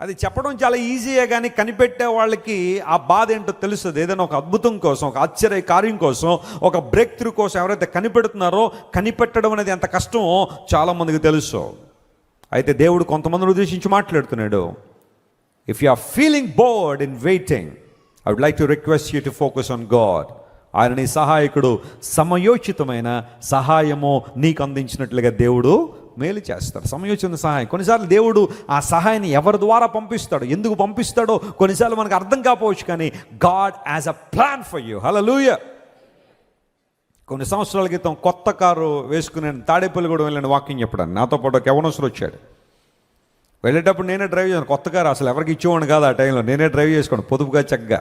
అది చెప్పడం చాలా ఈజీయే, కానీ కనిపెట్టే వాళ్ళకి ఆ బాధ ఏంటో తెలుస్తుంది. ఏదైనా ఒక అద్భుతం కోసం, ఒక ఆశ్చర్య కార్యం కోసం, ఒక బ్రేక్ త్రూ కోసం ఎవరైతే కనిపెడుతున్నారో, కనిపెట్టడం అనేది ఎంత కష్టమో చాలామందికి తెలుసు. అయితే దేవుడు కొంతమందిని ఉద్దేశించి మాట్లాడుతున్నాడు. If you are feeling bored in waiting, I would like to request you to focus on God. ఆయన నీ సహాయకుడు, సమయోచితమైన సహాయము నీకు అందించినట్లుగా దేవుడు మేలు చేస్తాడు. సమయోచిత సహాయం. కొన్నిసార్లు దేవుడు ఆ సహాయాన్ని ఎవరి ద్వారా పంపిస్తాడో, ఎందుకు పంపిస్తాడో కొన్నిసార్లు మనకు అర్థం కాకపోవచ్చు, కానీ God has a plan for you. Hallelujah. కొన్ని సంవత్సరాల క్రితం కొత్త కారు వేసుకుని తాడేపల్లిగూడెం వెళ్ళిన వాకింగ్ చెప్పడానికి నాతో పాటు ఒక యవనస్తుడు వచ్చాడు. వెళ్ళేటప్పుడు నేనే డ్రైవ్ చేశాను. కొత్త కారు అసలు ఎవరికి ఇచ్చేవాడిని కాదు. ఆ టైంలో నేనే డ్రైవ్ చేసుకోండి పొదుపుగా చక్కగా.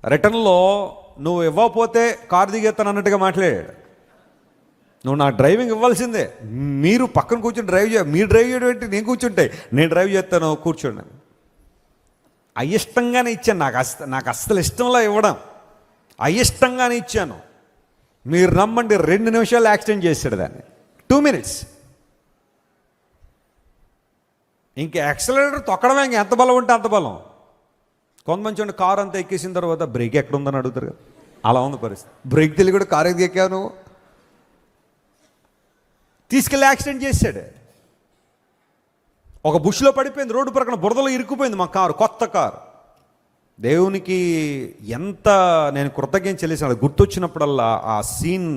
రిటర్న్లో నువ్వు ఇవ్వకపోతే కారు దిగేస్తాను అన్నట్టుగా మాట్లాడాడు. నువ్వు నాకు డ్రైవింగ్ ఇవ్వాల్సిందే, మీరు పక్కన కూర్చొని మీరు డ్రైవ్ చేయడం ఏంటి, నేను కూర్చుంటే నేను డ్రైవ్ చేస్తాను కూర్చోండి. అయిష్టంగానే ఇచ్చాను. నాకు అస్సలు ఇష్టంలో ఇవ్వడం, అయిష్టంగానే ఇచ్చాను. మీరు నమ్మండి, 2 నిమిషాలు యాక్సిడెంట్ చేశాడు దాన్ని. 2 minutes. ఇంక యాక్సిలరేటర్ తొక్కడమే, ఇంక ఎంత బలం ఉంటే అంత బలం. కొంతమంది చూడండి, కారు అంతా ఎక్కేసిన తర్వాత బ్రేక్ ఎక్కడ ఉందని అడుగుతారు కదా, అలా ఉంది పరిస్థితి. బ్రేక్ తెలియ కూడా కారు ఎక్కి ఎక్కావు నువ్వు, తీసుకెళ్ళి యాక్సిడెంట్ చేశాడు. ఒక బుష్లో పడిపోయింది, రోడ్డు ప్రక్కన బురదలో ఇరుక్కుపోయింది మా కారు, కొత్త కారు. దేవునికి ఎంత నేను కృతజ్ఞత చెల్లిసాను. గుర్తొచ్చినప్పుడల్లా ఆ సీన్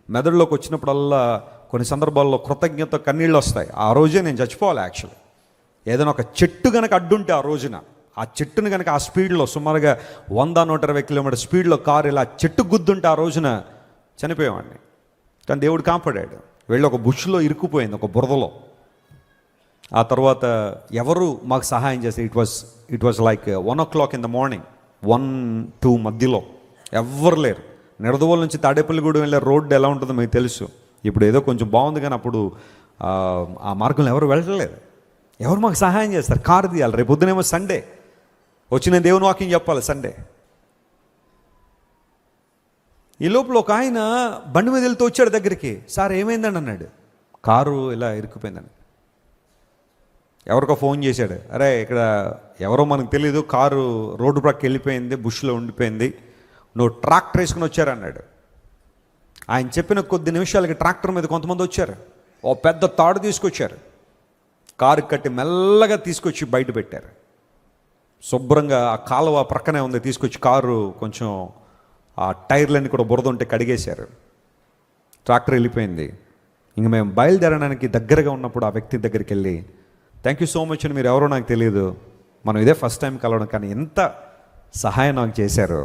మెదడులోకి వచ్చినప్పుడల్లా కొన్ని సందర్భాల్లో కృతజ్ఞత కన్నీళ్ళు వస్తాయి. ఆ రోజే నేను చచ్చిపోవాలి యాక్చువల్లీ. ఏదైనా ఒక చెట్టు కనుక అడ్డుంటే ఆ రోజున, ఆ చెట్టుని కనుక ఆ స్పీడ్లో సుమారుగా 100-120 కిలోమీటర్ స్పీడ్లో కారు ఇలా చెట్టు గుద్దుంటే ఆ రోజున చనిపోయేవాడిని. కానీ దేవుడు కాపాడాడు. వెళ్ళి ఒక బుష్లో ఇరుక్కుపోయింది, ఒక బురదలో. ఆ తర్వాత ఎవరు మాకు సహాయం చేస్తే it was like 1 o'clock in the morning, 1-2 మధ్యలో ఎవ్వరు లేరు. నిడదవోలు నుంచి తాడేపల్లిగూడెం వెళ్ళే రోడ్డు ఎలా ఉంటుందో మీకు తెలుసు. ఇప్పుడు ఏదో కొంచెం బాగుంది, కానీ అప్పుడు ఆ మార్గంలో ఎవరు వెళ్ళలేదు. ఎవరు మాకు సహాయం చేస్తారు? కారు తీయాలి. రేపు పొద్దునేమో సండే, వచ్చి నేను దేవుని వాకింగ్ చెప్పాలి సండే. ఈ లోపల ఒక ఆయన బండి మీద వెళ్తూ వచ్చాడు దగ్గరికి. సార్ ఏమైందండి అన్నాడు. కారు ఇలా ఇరుక్కుపోయిందని. ఎవరికో ఫోన్ చేశాడు, అరే ఇక్కడ ఎవరో మనకు తెలీదు, కారు రోడ్డు ప్రక్కకి వెళ్ళిపోయింది, బుష్లో ఉండిపోయింది, నువ్వు ట్రాక్టర్ వేసుకుని వచ్చారన్నాడు. ఆయన చెప్పిన కొద్ది నిమిషాలకి ట్రాక్టర్ మీద కొంతమంది వచ్చారు. ఓ పెద్ద తాడు తీసుకొచ్చారు, కారు కట్టి మెల్లగా తీసుకొచ్చి బయట పెట్టారు. శుభ్రంగా ఆ కాలువ ప్రక్కనే ఉంది, తీసుకొచ్చి కారు కొంచెం ఆ టైర్లన్నీ కూడా బురద ఉంటే కడిగేశారు. ట్రాక్టర్ వెళ్ళిపోయింది. ఇంక మేము బయలుదేరడానికి దగ్గరగా ఉన్నప్పుడు ఆ వ్యక్తి దగ్గరికి వెళ్ళి, థ్యాంక్ యూ సో మచ్ అని, మీరు ఎవరో నాకు తెలియదు, మనం ఇదే ఫస్ట్ టైం కలవడం, కానీ ఎంత సహాయం నాకు చేశారు,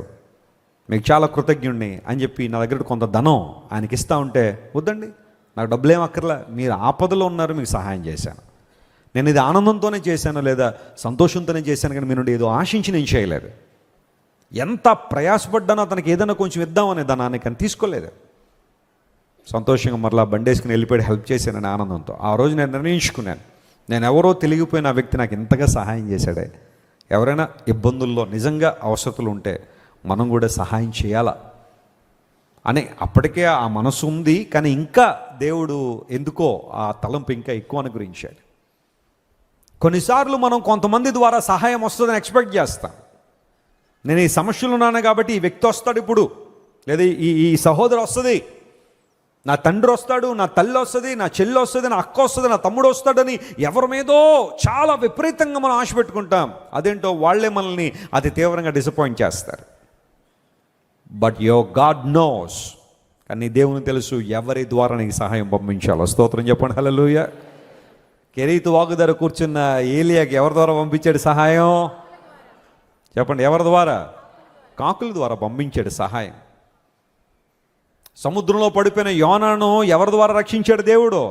మీకు చాలా కృతజ్ఞుడిని అని చెప్పి నా దగ్గర కొంత ధనం ఆయనకి ఇస్తూ ఉంటే, వద్దండి నాకు డబ్బులేం అక్కర్లా, మీరు ఆపదలో ఉన్నారు, మీకు సహాయం చేశాను, నేను ఇది ఆనందంతోనే చేశాను లేదా సంతోషంతోనే చేశాను, కానీ మీ నుండి ఏదో ఆశించి నేను చేయలేదు. ఎంత ప్రయాసపడ్డానో అతనికి ఏదైనా కొంచెం ఇద్దామనే ధనాన్ని, కానీ తీసుకోలేదు. సంతోషంగా మరలా బండేసుకుని వెళ్ళిపోయి హెల్ప్ చేశానని ఆనందంతో ఆ రోజు నేను నిర్ణయించుకున్నాను, నేను ఎవరో తెలియపోయిన ఆ వ్యక్తి నాకు ఇంతగా సహాయం చేశాడే. ఎవరైనా ఇబ్బందుల్లో నిజంగా అవసరతలు ఉంటే మనం కూడా సహాయం చేయాలా అని అప్పటికే ఆ మనసు ఉంది. కానీ ఇంకా దేవుడు ఎందుకో ఆ తలంపు ఇంకా ఎక్కువ అనుగ్రహించాడు. కొన్నిసార్లు మనం కొంతమంది ద్వారా సహాయం వస్తుందని ఎక్స్పెక్ట్ చేస్తాం. నేను ఈ సమస్యలు ఉన్నాను కాబట్టి ఈ వ్యక్తి వస్తాడు ఇప్పుడు, లేదా ఈ సహోదరు వస్తుంది, నా తండ్రి వస్తాడు, నా తల్లి వస్తుంది, నా చెల్లి వస్తుంది, నా అక్క వస్తుంది, నా తమ్ముడు వస్తాడని ఎవరి మీదో చాలా విపరీతంగా మనం ఆశ పెట్టుకుంటాం. అదేంటో వాళ్ళే మనల్ని అతి తీవ్రంగా డిసప్పాయింట్ చేస్తారు. బట్ యువర్ గాడ్ నోస్, కానీ దేవుని తెలుసు ఎవరి ద్వారా నీకు సహాయం పంపించాలో. స్తోత్రం చెప్పండి, హల్లెలూయా. కెరీతు వాగు దగ్గర కూర్చున్న ఏలియాకి ఎవరి ద్వారా పంపించాడు సహాయం? చెప్పండి, ఎవరి ద్వారా? కాకుల ద్వారా పంపించాడు సహాయం. సముద్రంలో పడిపోయిన యోనాను ఎవరి ద్వారా రక్షించాడు దేవుడు?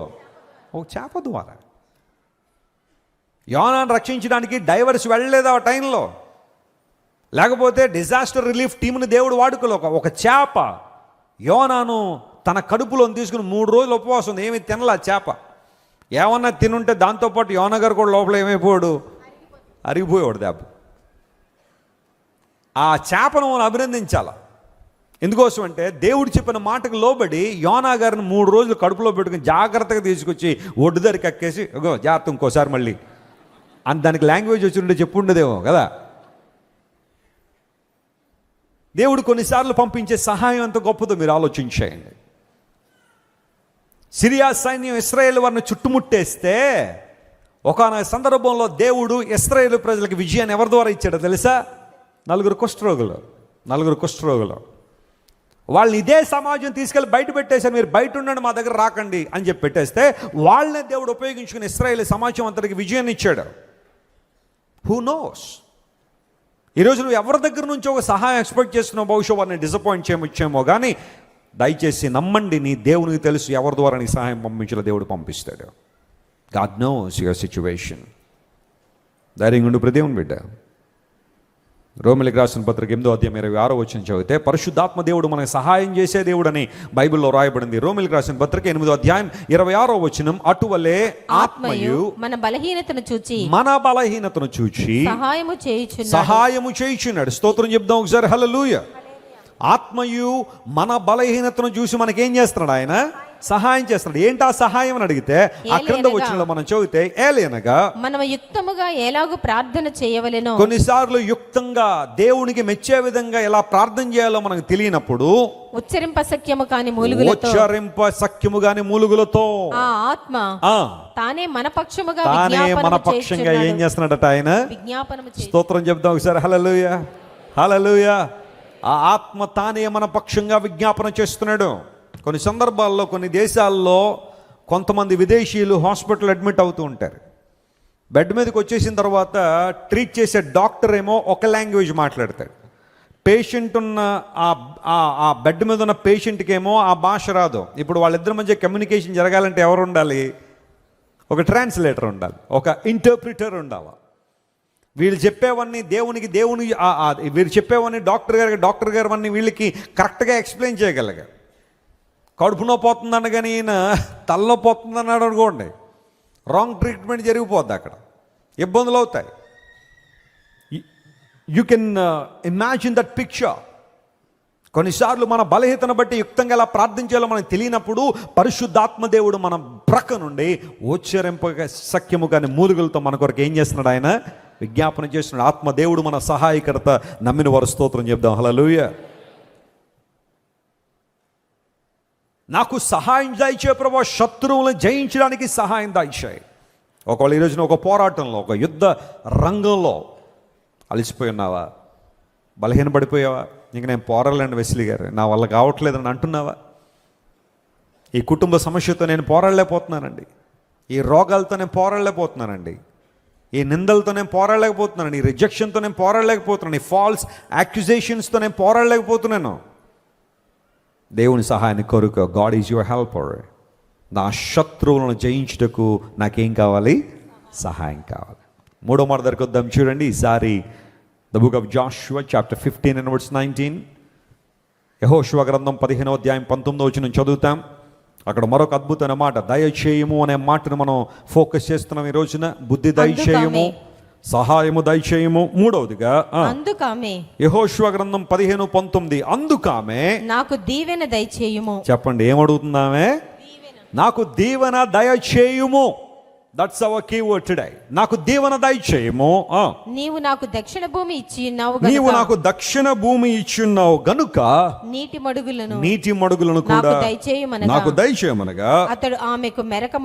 ఒక చేప ద్వారా. యోనాను రక్షించడానికి డైవర్స్ వెళ్ళలేదు ఆ టైంలో, లేకపోతే డిజాస్టర్ రిలీఫ్ టీంని దేవుడు వాడుకోలే. ఒక చేప యోనాను తన కడుపులో తీసుకుని 3 రోజులు ఉపవాసం ఉంది, ఏమి తినలా చేప. ఏమన్నా తినుంటే దాంతోపాటు యోనా గారు కూడా లోపల ఏమైపోయాడు? అరిగిపోయాడు దెబ్బ. ఆ చేపను మనం అభినందించాల. ఎందుకోసం అంటే దేవుడు చెప్పిన మాటకు లోబడి యోనా గారిని 3 రోజులు కడుపులో పెట్టుకుని జాగ్రత్తగా తీసుకొచ్చి ఒడ్డు దగ్గర కక్కేసి, జాగ్రత్త ఇంకోసారి మళ్ళీ అని దానికి లాంగ్వేజ్ వచ్చి ఉంటే చెప్పుండదేమో కదా. దేవుడు కొన్నిసార్లు పంపించే సహాయం ఎంత గొప్పదో మీరు ఆలోచించేయండి. సిరియా సైన్యం ఇశ్రాయేల్ వారిని చుట్టుముట్టేస్తే ఒకానొక సందర్భంలో దేవుడు ఇశ్రాయేలు ప్రజలకు విజయాన్ని ఎవరి ద్వారా ఇచ్చాడో తెలుసా? నలుగురు కుష్ఠరోగులు. వాళ్ళని ఇదే సమాజం తీసుకెళ్ళి బయట పెట్టేశారు. మీరు బయట ఉండండి, మా దగ్గర రాకండి అని చెప్పి పెట్టేస్తే వాళ్ళనే దేవుడు ఉపయోగించుకుని ఇశ్రాయేలు సమాజం అంతటికి విజయాన్ని ఇచ్చాడు. Who knows? ఈరోజు నువ్వు ఎవరి దగ్గర నుంచి ఒక సహాయం ఎక్స్పెక్ట్ చేస్తున్నావు, బహుశా వారిని డిసప్పాయింట్ చేయమొచ్చేమో, కానీ దయచేసి నమ్మండి, నీ దేవునికి తెలుసు ఎవరి ద్వారా నీ సహాయం పంపించాలో దేవుడు పంపిస్తాడు. God knows your situation. ధైర్యంగా ఉండు దేవుని బిడ్డ. రోమిలికి రాసిన పత్రిక 8:26 చదివితే పరిశుద్ధాత్మ దేవుడు మనకు సహాయం చేసే దేవుడని బైబిల్లో రాయబడింది. రోమిలికి రాసిన పత్రిక 8:26 అటువలే ఆత్మయు మన బలహీనతను చూచి సహాయము చేయుచున్నాడు. స్తోత్రం చెప్దాం ఒకసారి, హల్లెలూయా. ఆత్మయు మన బలహీనతను చూసి మనకేం చేస్తున్నాడు? ఆయన సహాయం చేస్తున్నాడు. ఏంటి ఆ సహాయం అని అడిగితే ఆ క్రింద వచనంలో మనం చదివితే, ఏలయనగా
మనం యుక్తముగా ఎలాగో ప్రార్థన చేయవలెనో,
కొన్నిసార్లు యుక్తంగా దేవునికి మెచ్చే విధంగా ఎలా ప్రార్థన చేయాలో మనకు తెలియనప్పుడు
ఉచ్చరింప సఖ్యము కాని మూలుగులతో ఆ ఆత్మ తానే మన పక్షముగా
ఏం చేస్తున్నాడట? ఆయన
విజ్ఞాపనము.
స్తోత్రం చెప్దాం ఒకసారి, హల్లెలూయా, హల్లెలూయా. ఆ ఆత్మ తానే మన పక్షంగా విజ్ఞాపన చేస్తున్నాడు. కొన్ని సందర్భాల్లో కొన్ని దేశాల్లో కొంతమంది విదేశీయులు హాస్పిటల్ అడ్మిట్ అవుతూ ఉంటారు. బెడ్ మీదకి వచ్చేసిన తర్వాత ట్రీట్ చేసే డాక్టర్ ఏమో ఒక లాంగ్వేజ్ మాట్లాడతాడు. పేషెంట్ ఉన్న ఆ బెడ్ మీద ఉన్న పేషెంట్కి ఏమో ఆ భాష రాదు. ఇప్పుడు వాళ్ళిద్దరి మధ్య కమ్యూనికేషన్ జరగాలంటే ఎవరు ఉండాలి? ఒక ట్రాన్స్లేటర్ ఉండాలి, ఒక ఇంటర్ప్రిటర్ ఉండాలి. వీళ్ళు చెప్పేవన్నీ వీళ్ళు చెప్పేవన్నీ డాక్టర్ గారు అన్నీ వీళ్ళకి కరెక్ట్గా ఎక్స్ప్లెయిన్ చేయగలిగారు. కడుపునో పోతుందన్న కానీ ఈయన తలలో పోతుందన్నాడు అనుకోండి, రాంగ్ ట్రీట్మెంట్ జరిగిపోద్ది, అక్కడ ఇబ్బందులు అవుతాయి. You can imagine that picture. కొన్నిసార్లు మన బలహీనతను బట్టి యుక్తంగా ఎలా ప్రార్థించాలో మనకు తెలియనప్పుడు పరిశుద్ధాత్మదేవుడు మన ప్రక్క నుండి ఉచ్చరింపగా సఖ్యము కానీ మూలుగులతో మన కొరకు ఏం చేస్తున్నాడు? ఆయన విజ్ఞాపన చేస్తున్నాడు. ఆత్మదేవుడు మన సహాయకర్త. నమ్మిన వారు స్తోత్రం చెప్దాం, హల్లెలూయా. నాకు సహాయం దయచే ప్రభువా, శత్రువులను జయించడానికి సహాయం దయచేయి. ఒకవేళ ఈరోజున ఒక పోరాటంలో, ఒక యుద్ధ రంగంలో అలసిపోయి ఉన్నావా? బలహీనపడిపోయావా? ఇంక నేను పోరాడలేండి వెస్లీ గారు, నా వల్ల కావట్లేదని అంటున్నావా? ఈ కుటుంబ సమస్యతో నేను పోరాడలేకపోతున్నానండి, ఈ రోగాలతో నేను పోరాడలేకపోతున్నానండి, ఈ నిందలతో నేను పోరాడలేకపోతున్నాను, ఈ రిజెక్షన్తో నేను పోరాడలేకపోతున్నాను, ఈ ఫాల్స్ యాక్యుజేషన్స్తో నేను పోరాడలేకపోతున్నాను. దేవుని సహాయాన్ని కోరుకో. God is your helper. నా శత్రువులను జయించుటకు నాకేం కావాలి? సహాయం కావాలి. మూడో మాట దగ్గరకు వద్దాం. చూడండి, ఈసారి the book of Jashuva chapter 15:19. యెహోషువ గ్రంథం 15:19 చదువుతాం. అక్కడ మరొక అద్భుతమైన మాట, దయచేయము అనే మాటను మనం ఫోకస్ చేస్తున్నాం ఈ రోజున. బుద్ధి దయచేయము, సహాయము దయచేయము. మూడవదిగా యెహోషువ గ్రంథం 15:19, అందుకామె నాకు దీవెన దయచేయుము. చెప్పండి, ఏమడుగుతుందామె? నాకు దీవెన దయచేయుము. That's our keyword today. నాకు దీవెన దయచేయము.
నీవు నాకు దక్షిణ భూమి ఇచ్చి ఉన్నావు గనుక నీటి మడుగులను కూడా నాకు దయచేయమనగా అతడు ఆమెకు మెరక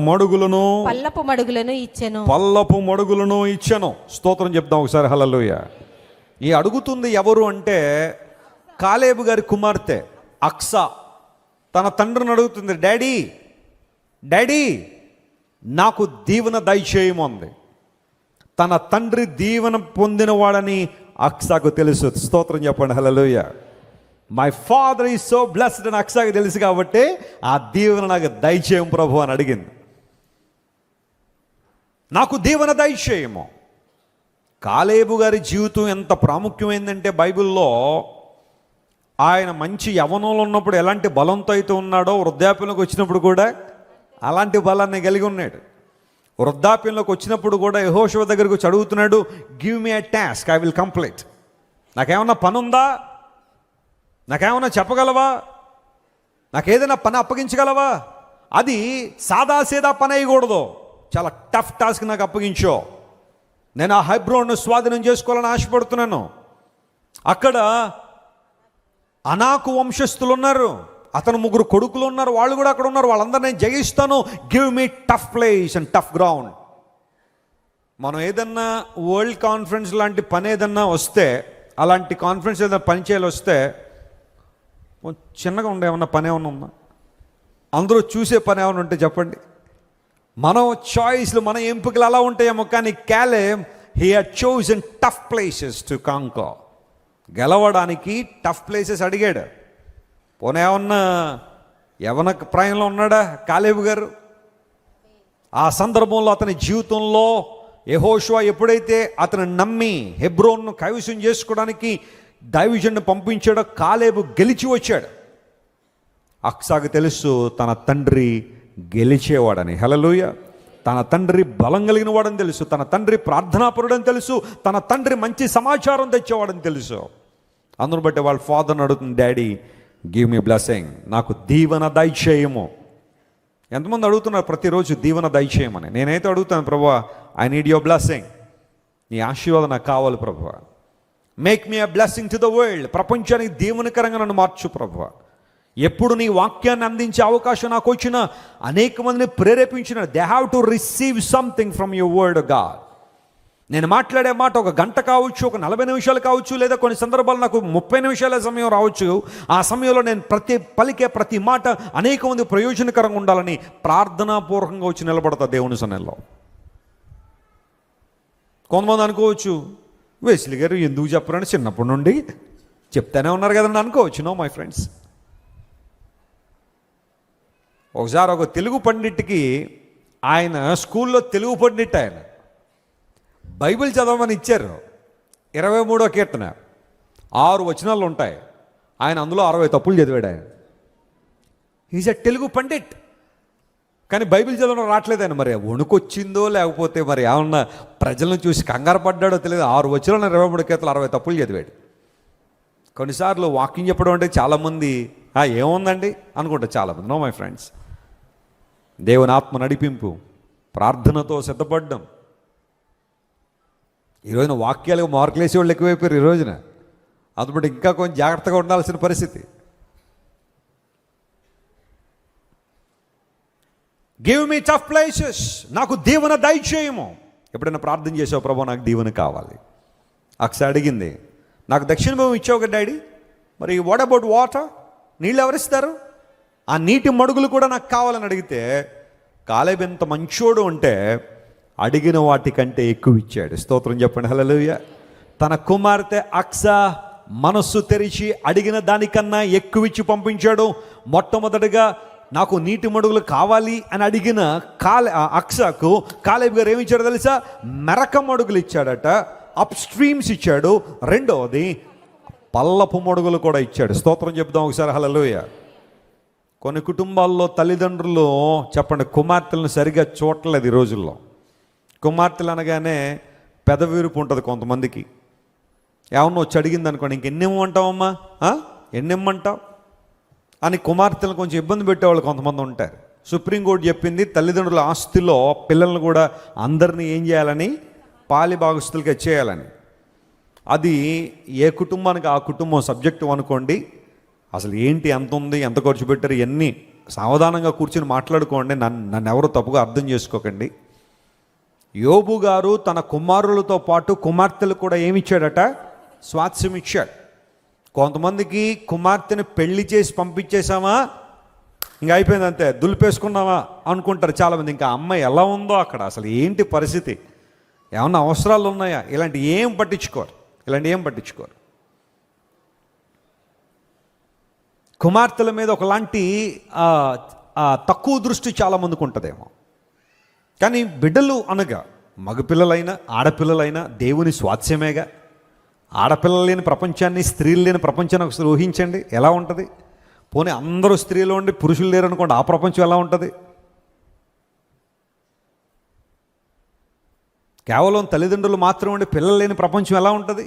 మడుగులను పల్లపు మడుగులను ఇచ్చెను. స్తోత్రం చెప్దాం ఒకసారి, హల్లెలూయా. ఈ అడుగుతుంది ఎవరు అంటే కాలేబు గారి కుమార్తె అక్సా తన తండ్రిని అడుగుతుంది, డాడీ నాకు దీవెన దయచేయము అంది. తన తండ్రి దీవెన పొందినవాడని అక్సాకు తెలుసు. స్తోత్రం చెప్పండి, hallelujah. My father is so blessed అని అక్సాకు తెలుసు కాబట్టి ఆ దీవెన నాకు దయచేయం ప్రభు అని అడిగింది. నాకు దీవెన దయచేయము. కాలేబు గారి జీవితం ఎంత ప్రాముఖ్యమైందంటే బైబిల్లో ఆయన మంచి యవ్వనంలో ఉన్నప్పుడు ఎలాంటి బలంతో అయితే ఉన్నాడో వృద్ధాప్యంలోకి వచ్చినప్పుడు కూడా అలాంటి బలాన్ని కలిగి ఉన్నాడు. వృద్ధాప్యంలోకి వచ్చినప్పుడు కూడా యెహోషువ దగ్గరకు వచ్చి అడుగుతున్నాడు, give me a task, I will complete. నాకేమన్నా పని ఉందా? నాకేమన్నా చెప్పగలవా? నాకేదైనా పని అప్పగించగలవా? అది సాదాసీదా పని అయ్యకూడదు, చాలా టఫ్ టాస్క్ నాకు అప్పగించో. నేను ఆ హెబ్రోన్ను స్వాధీనం చేసుకోవాలని ఆశపడుతున్నాను. అక్కడ అనాకు వంశస్థులు ఉన్నారు, అతను 3 కొడుకులు ఉన్నారు, వాళ్ళు కూడా అక్కడ ఉన్నారు, వాళ్ళందరినీ నేను జయిస్తాను. Give me tough place and tough ground. మనం ఏదన్నా వరల్డ్ కాన్ఫరెన్స్ లాంటి పని ఏదన్నా వస్తే, అలాంటి కాన్ఫరెన్స్ ఏదైనా పని చేయాలి వస్తే, చిన్నగా ఉండే ఏమన్నా పని ఏమన్నా ఉందా? అందరూ చూసే పని ఏమైనా ఉంటే చెప్పండి. మనం చాయిస్లు, మన ఎంపికలు అలా ఉంటాయేమో, కానీ Caleb he had chosen tough places to conquer. గెలవడానికి టఫ్ ప్లేసెస్ అడిగాడు. పోనీ ఏమన్నా యవన ప్రాయంలో ఉన్నాడా కాలేబు గారు? ఆ సందర్భంలో అతని జీవితంలో యెహోషువ ఎప్పుడైతే అతను నమ్మి హెబ్రోన్ను కైవసం చేసుకోవడానికి దైవజనుని పంపించాడో, కాలేబు గెలిచి వచ్చాడు. అక్సాకు తెలుసు తన తండ్రి గెలిచేవాడని. హల్లెలూయా. తన తండ్రి బలం కలిగిన వాడని తెలుసు, తన తండ్రి ప్రార్థనాపరుడని తెలుసు, తన తండ్రి మంచి సమాచారం తెచ్చేవాడని తెలుసు. అందును బట్టి వాళ్ళ ఫాదర్ని అడుగుతుంది, డాడీ గివ్ మీ బ్లెస్సింగ్, నాకు దీవెన దయచేయము. ఎంతమంది అడుగుతున్నారు ప్రతిరోజు దీవెన దయచేయమని? నేనైతే అడుగుతాను, ప్రభువా ఐ నీడ్ యువర్ బ్లెస్సింగ్, నీ ఆశీర్వాదం నాకు కావాలి ప్రభువా. Make me a blessing to the world, ప్రపంచానికి దీవెనకరంగా నన్ను మార్చు ప్రభువా. ఎప్పుడు నీ వాక్యాన్ని అందించే అవకాశం నాకు వచ్చిన అనేక మందిని ప్రేరేపించిన, they have to receive something from your word God. నేను మాట్లాడే మాట 1 గంట కావచ్చు, 40 నిమిషాలు కావచ్చు, లేదా కొన్ని సందర్భాలు నాకు 30 నిమిషాల సమయం రావచ్చు. ఆ సమయంలో నేను పలికే ప్రతి మాట అనేక మంది ప్రయోజనకరంగా ఉండాలని ప్రార్థనాపూర్వకంగా వచ్చి నిలబడతా దేవుని సన్నిధిలో. కొంతమంది అనుకోవచ్చు, వెస్లీ గారు ఎందుకు చెప్పరని చిన్నప్పటి నుండి చెప్తానే ఉన్నారు కదండి అనుకోవచ్చు. నో మై ఫ్రెండ్స్, ఒకసారి ఒక తెలుగు పండిట్కి, ఆయన స్కూల్లో తెలుగు పండిట్, ఆయన బైబిల్ చదవమని ఇచ్చారు. 23వ కీర్తన 6 వచనాలు ఉంటాయి. ఆయన అందులో 60 తప్పులు చదివాడు. ఆయన ఈజ్ ఎ తెలుగు పండిట్, కానీ బైబిల్ చదవడం రావట్లేదు ఆయన. మరి వణుకొచ్చిందో లేకపోతే మరి ఏమన్నా ప్రజలను చూసి కంగారు పడ్డాడో తెలియదు. 6 వచనాలు 23 కీర్తనలు 60 తప్పులు చదివాడు. కొన్నిసార్లు వాకింగ్ చెప్పడం అంటే చాలామంది ఏముందండి అనుకుంటారు చాలామంది. నో మై ఫ్రెండ్స్, దేవుని ఆత్మ నడిపింపు, ప్రార్థనతో సిద్ధపడ్డం. ఈ రోజున వాక్యాలకు మార్కులు వేసే వాళ్ళు ఎక్కువైపోయారు ఈ రోజున. అందుబట్టి ఇంకా కొంచెం జాగ్రత్తగా ఉండాల్సిన పరిస్థితి. గివ్ మీ టఫ్ ప్లేసెస్, నాకు దీవెన దయచేయము. ఎప్పుడైనా ప్రార్థన చేసావు, ప్రభు నాకు దీవెన కావాలి? అక్స అడిగింది, నాకు దక్షిణ భాగం ఇచ్చావు కదా డాడీ, మరి వాట్ అబౌట్ వాటర్, నీళ్ళు ఎవరిస్తారు? ఆ నీటి మడుగులు కూడా నాకు కావాలని అడిగితే, కాలేబు ఎంత మంచోడు అంటే అడిగిన వాటికంటే ఎక్కువ ఇచ్చాడు. స్తోత్రం చెప్పండి, హల్లెలూయా. తన కుమార్తె అక్స మనస్సు తెరిచి అడిగిన దానికన్నా ఎక్కువ ఇచ్చి పంపించాడు. మొట్టమొదటిగా నాకు నీటి మడుగులు కావాలి అని అడిగిన అక్సాకు కాలేబు గారు ఏమి ఇచ్చాడో తెలుసా? మెరక మడుగులు ఇచ్చాడట, అప్ స్ట్రీమ్స్ ఇచ్చాడు. రెండవది పల్లపు మడుగులు కూడా ఇచ్చాడు. స్తోత్రం చెప్దాం ఒకసారి, హల్లెలూయా. కొన్ని కుటుంబాల్లో తల్లిదండ్రులు చెప్పండి కుమార్తెలను సరిగ్గా చూడలేదు ఈ రోజుల్లో. కుమార్తెలు అనగానే పెదవిరుపు ఉంటుంది కొంతమందికి. ఏమన్నా వచ్చి అడిగింది అనుకోండి, ఇంకెన్నిమ్మంటావమ్మా, ఎన్నిమ్మంటావు అని కుమార్తెలను కొంచెం ఇబ్బంది పెట్టేవాళ్ళు కొంతమంది ఉంటారు. సుప్రీంకోర్టు చెప్పింది, తల్లిదండ్రుల ఆస్తిలో పిల్లల్ని కూడా అందరినీ ఏం చేయాలని, పాలి భాగస్తులుగా చేయాలని. అది ఏ కుటుంబానికి ఆ కుటుంబం సబ్జెక్టు అనుకోండి. అసలు ఏంటి, ఎంత ఉంది, ఎంత ఖర్చు పెట్టారు, ఇవన్నీ సావధానంగా కూర్చొని మాట్లాడుకోండి. నన్ను ఎవరు తప్పుగా అర్థం చేసుకోకండి. యోబు గారు తన కుమారులతో పాటు కుమార్తెలు కూడా ఏమిచ్చాడట? స్వాస్థ్యం ఇచ్చాడు. కొంతమందికి కుమార్తెను పెళ్లి చేసి పంపించేసామా, ఇంకా అయిపోయింది అంతే, దులిపేసుకున్నావా అనుకుంటారు చాలామంది. ఇంకా అమ్మాయి ఎలా ఉందో అక్కడ, అసలు ఏంటి పరిస్థితి, ఏమన్నా అవసరాలు ఉన్నాయా, ఇలాంటి ఏం పట్టించుకోరు. కుమార్తెల మీద ఒకలాంటి తక్కువ దృష్టి చాలామందికి ఉంటుందేమో. కానీ బిడ్డలు అనగా మగపిల్లలైనా ఆడపిల్లలైనా దేవుని స్వాస్థ్యమేగా. ఆడపిల్లలు లేని ప్రపంచాన్ని, స్త్రీలు లేని ప్రపంచాన్ని ఒకసారి ఊహించండి ఎలా ఉంటుంది. పోనీ అందరూ స్త్రీలు ఉండి పురుషులు లేరు అనుకోండి, ఆ ప్రపంచం ఎలా ఉంటుంది? కేవలం తల్లిదండ్రులు మాత్రం ఉండి పిల్లలు లేని ప్రపంచం ఎలా ఉంటుంది?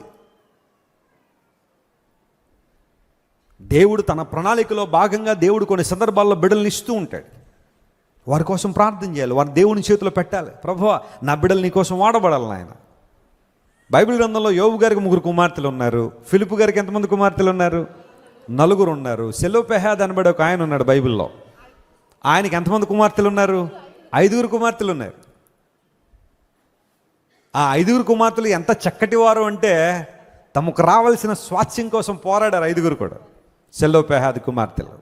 దేవుడు తన ప్రణాళికలో భాగంగా దేవుడు కొన్ని సందర్భాల్లో బిడ్డలను ఇస్తూ ఉంటాడు. వారి కోసం ప్రార్థన చేయాలి, వారిని దేవుని చేతిలో పెట్టాలి. ప్రభువా నా బిడ్డలు నీ కోసం వాడబడాలి నాయన. బైబిల్ గ్రంథంలో యోబు గారికి 3 కుమార్తెలు ఉన్నారు. ఫిలిపు గారికి ఎంతమంది కుమార్తెలు ఉన్నారు? నలుగురు ఉన్నారు. సెలోపెహాద్ అనబడే ఒక ఆయన ఉన్నాడు బైబిల్లో. ఆయనకి ఎంతమంది కుమార్తెలు ఉన్నారు? 5 కుమార్తెలు ఉన్నారు. ఆ 5 కుమార్తెలు ఎంత చక్కటి వారు అంటే తమకు రావాల్సిన స్వాస్థ్యం కోసం పోరాడారు 5 కూడా. సెలోపెహాద్ కుమార్తెలు.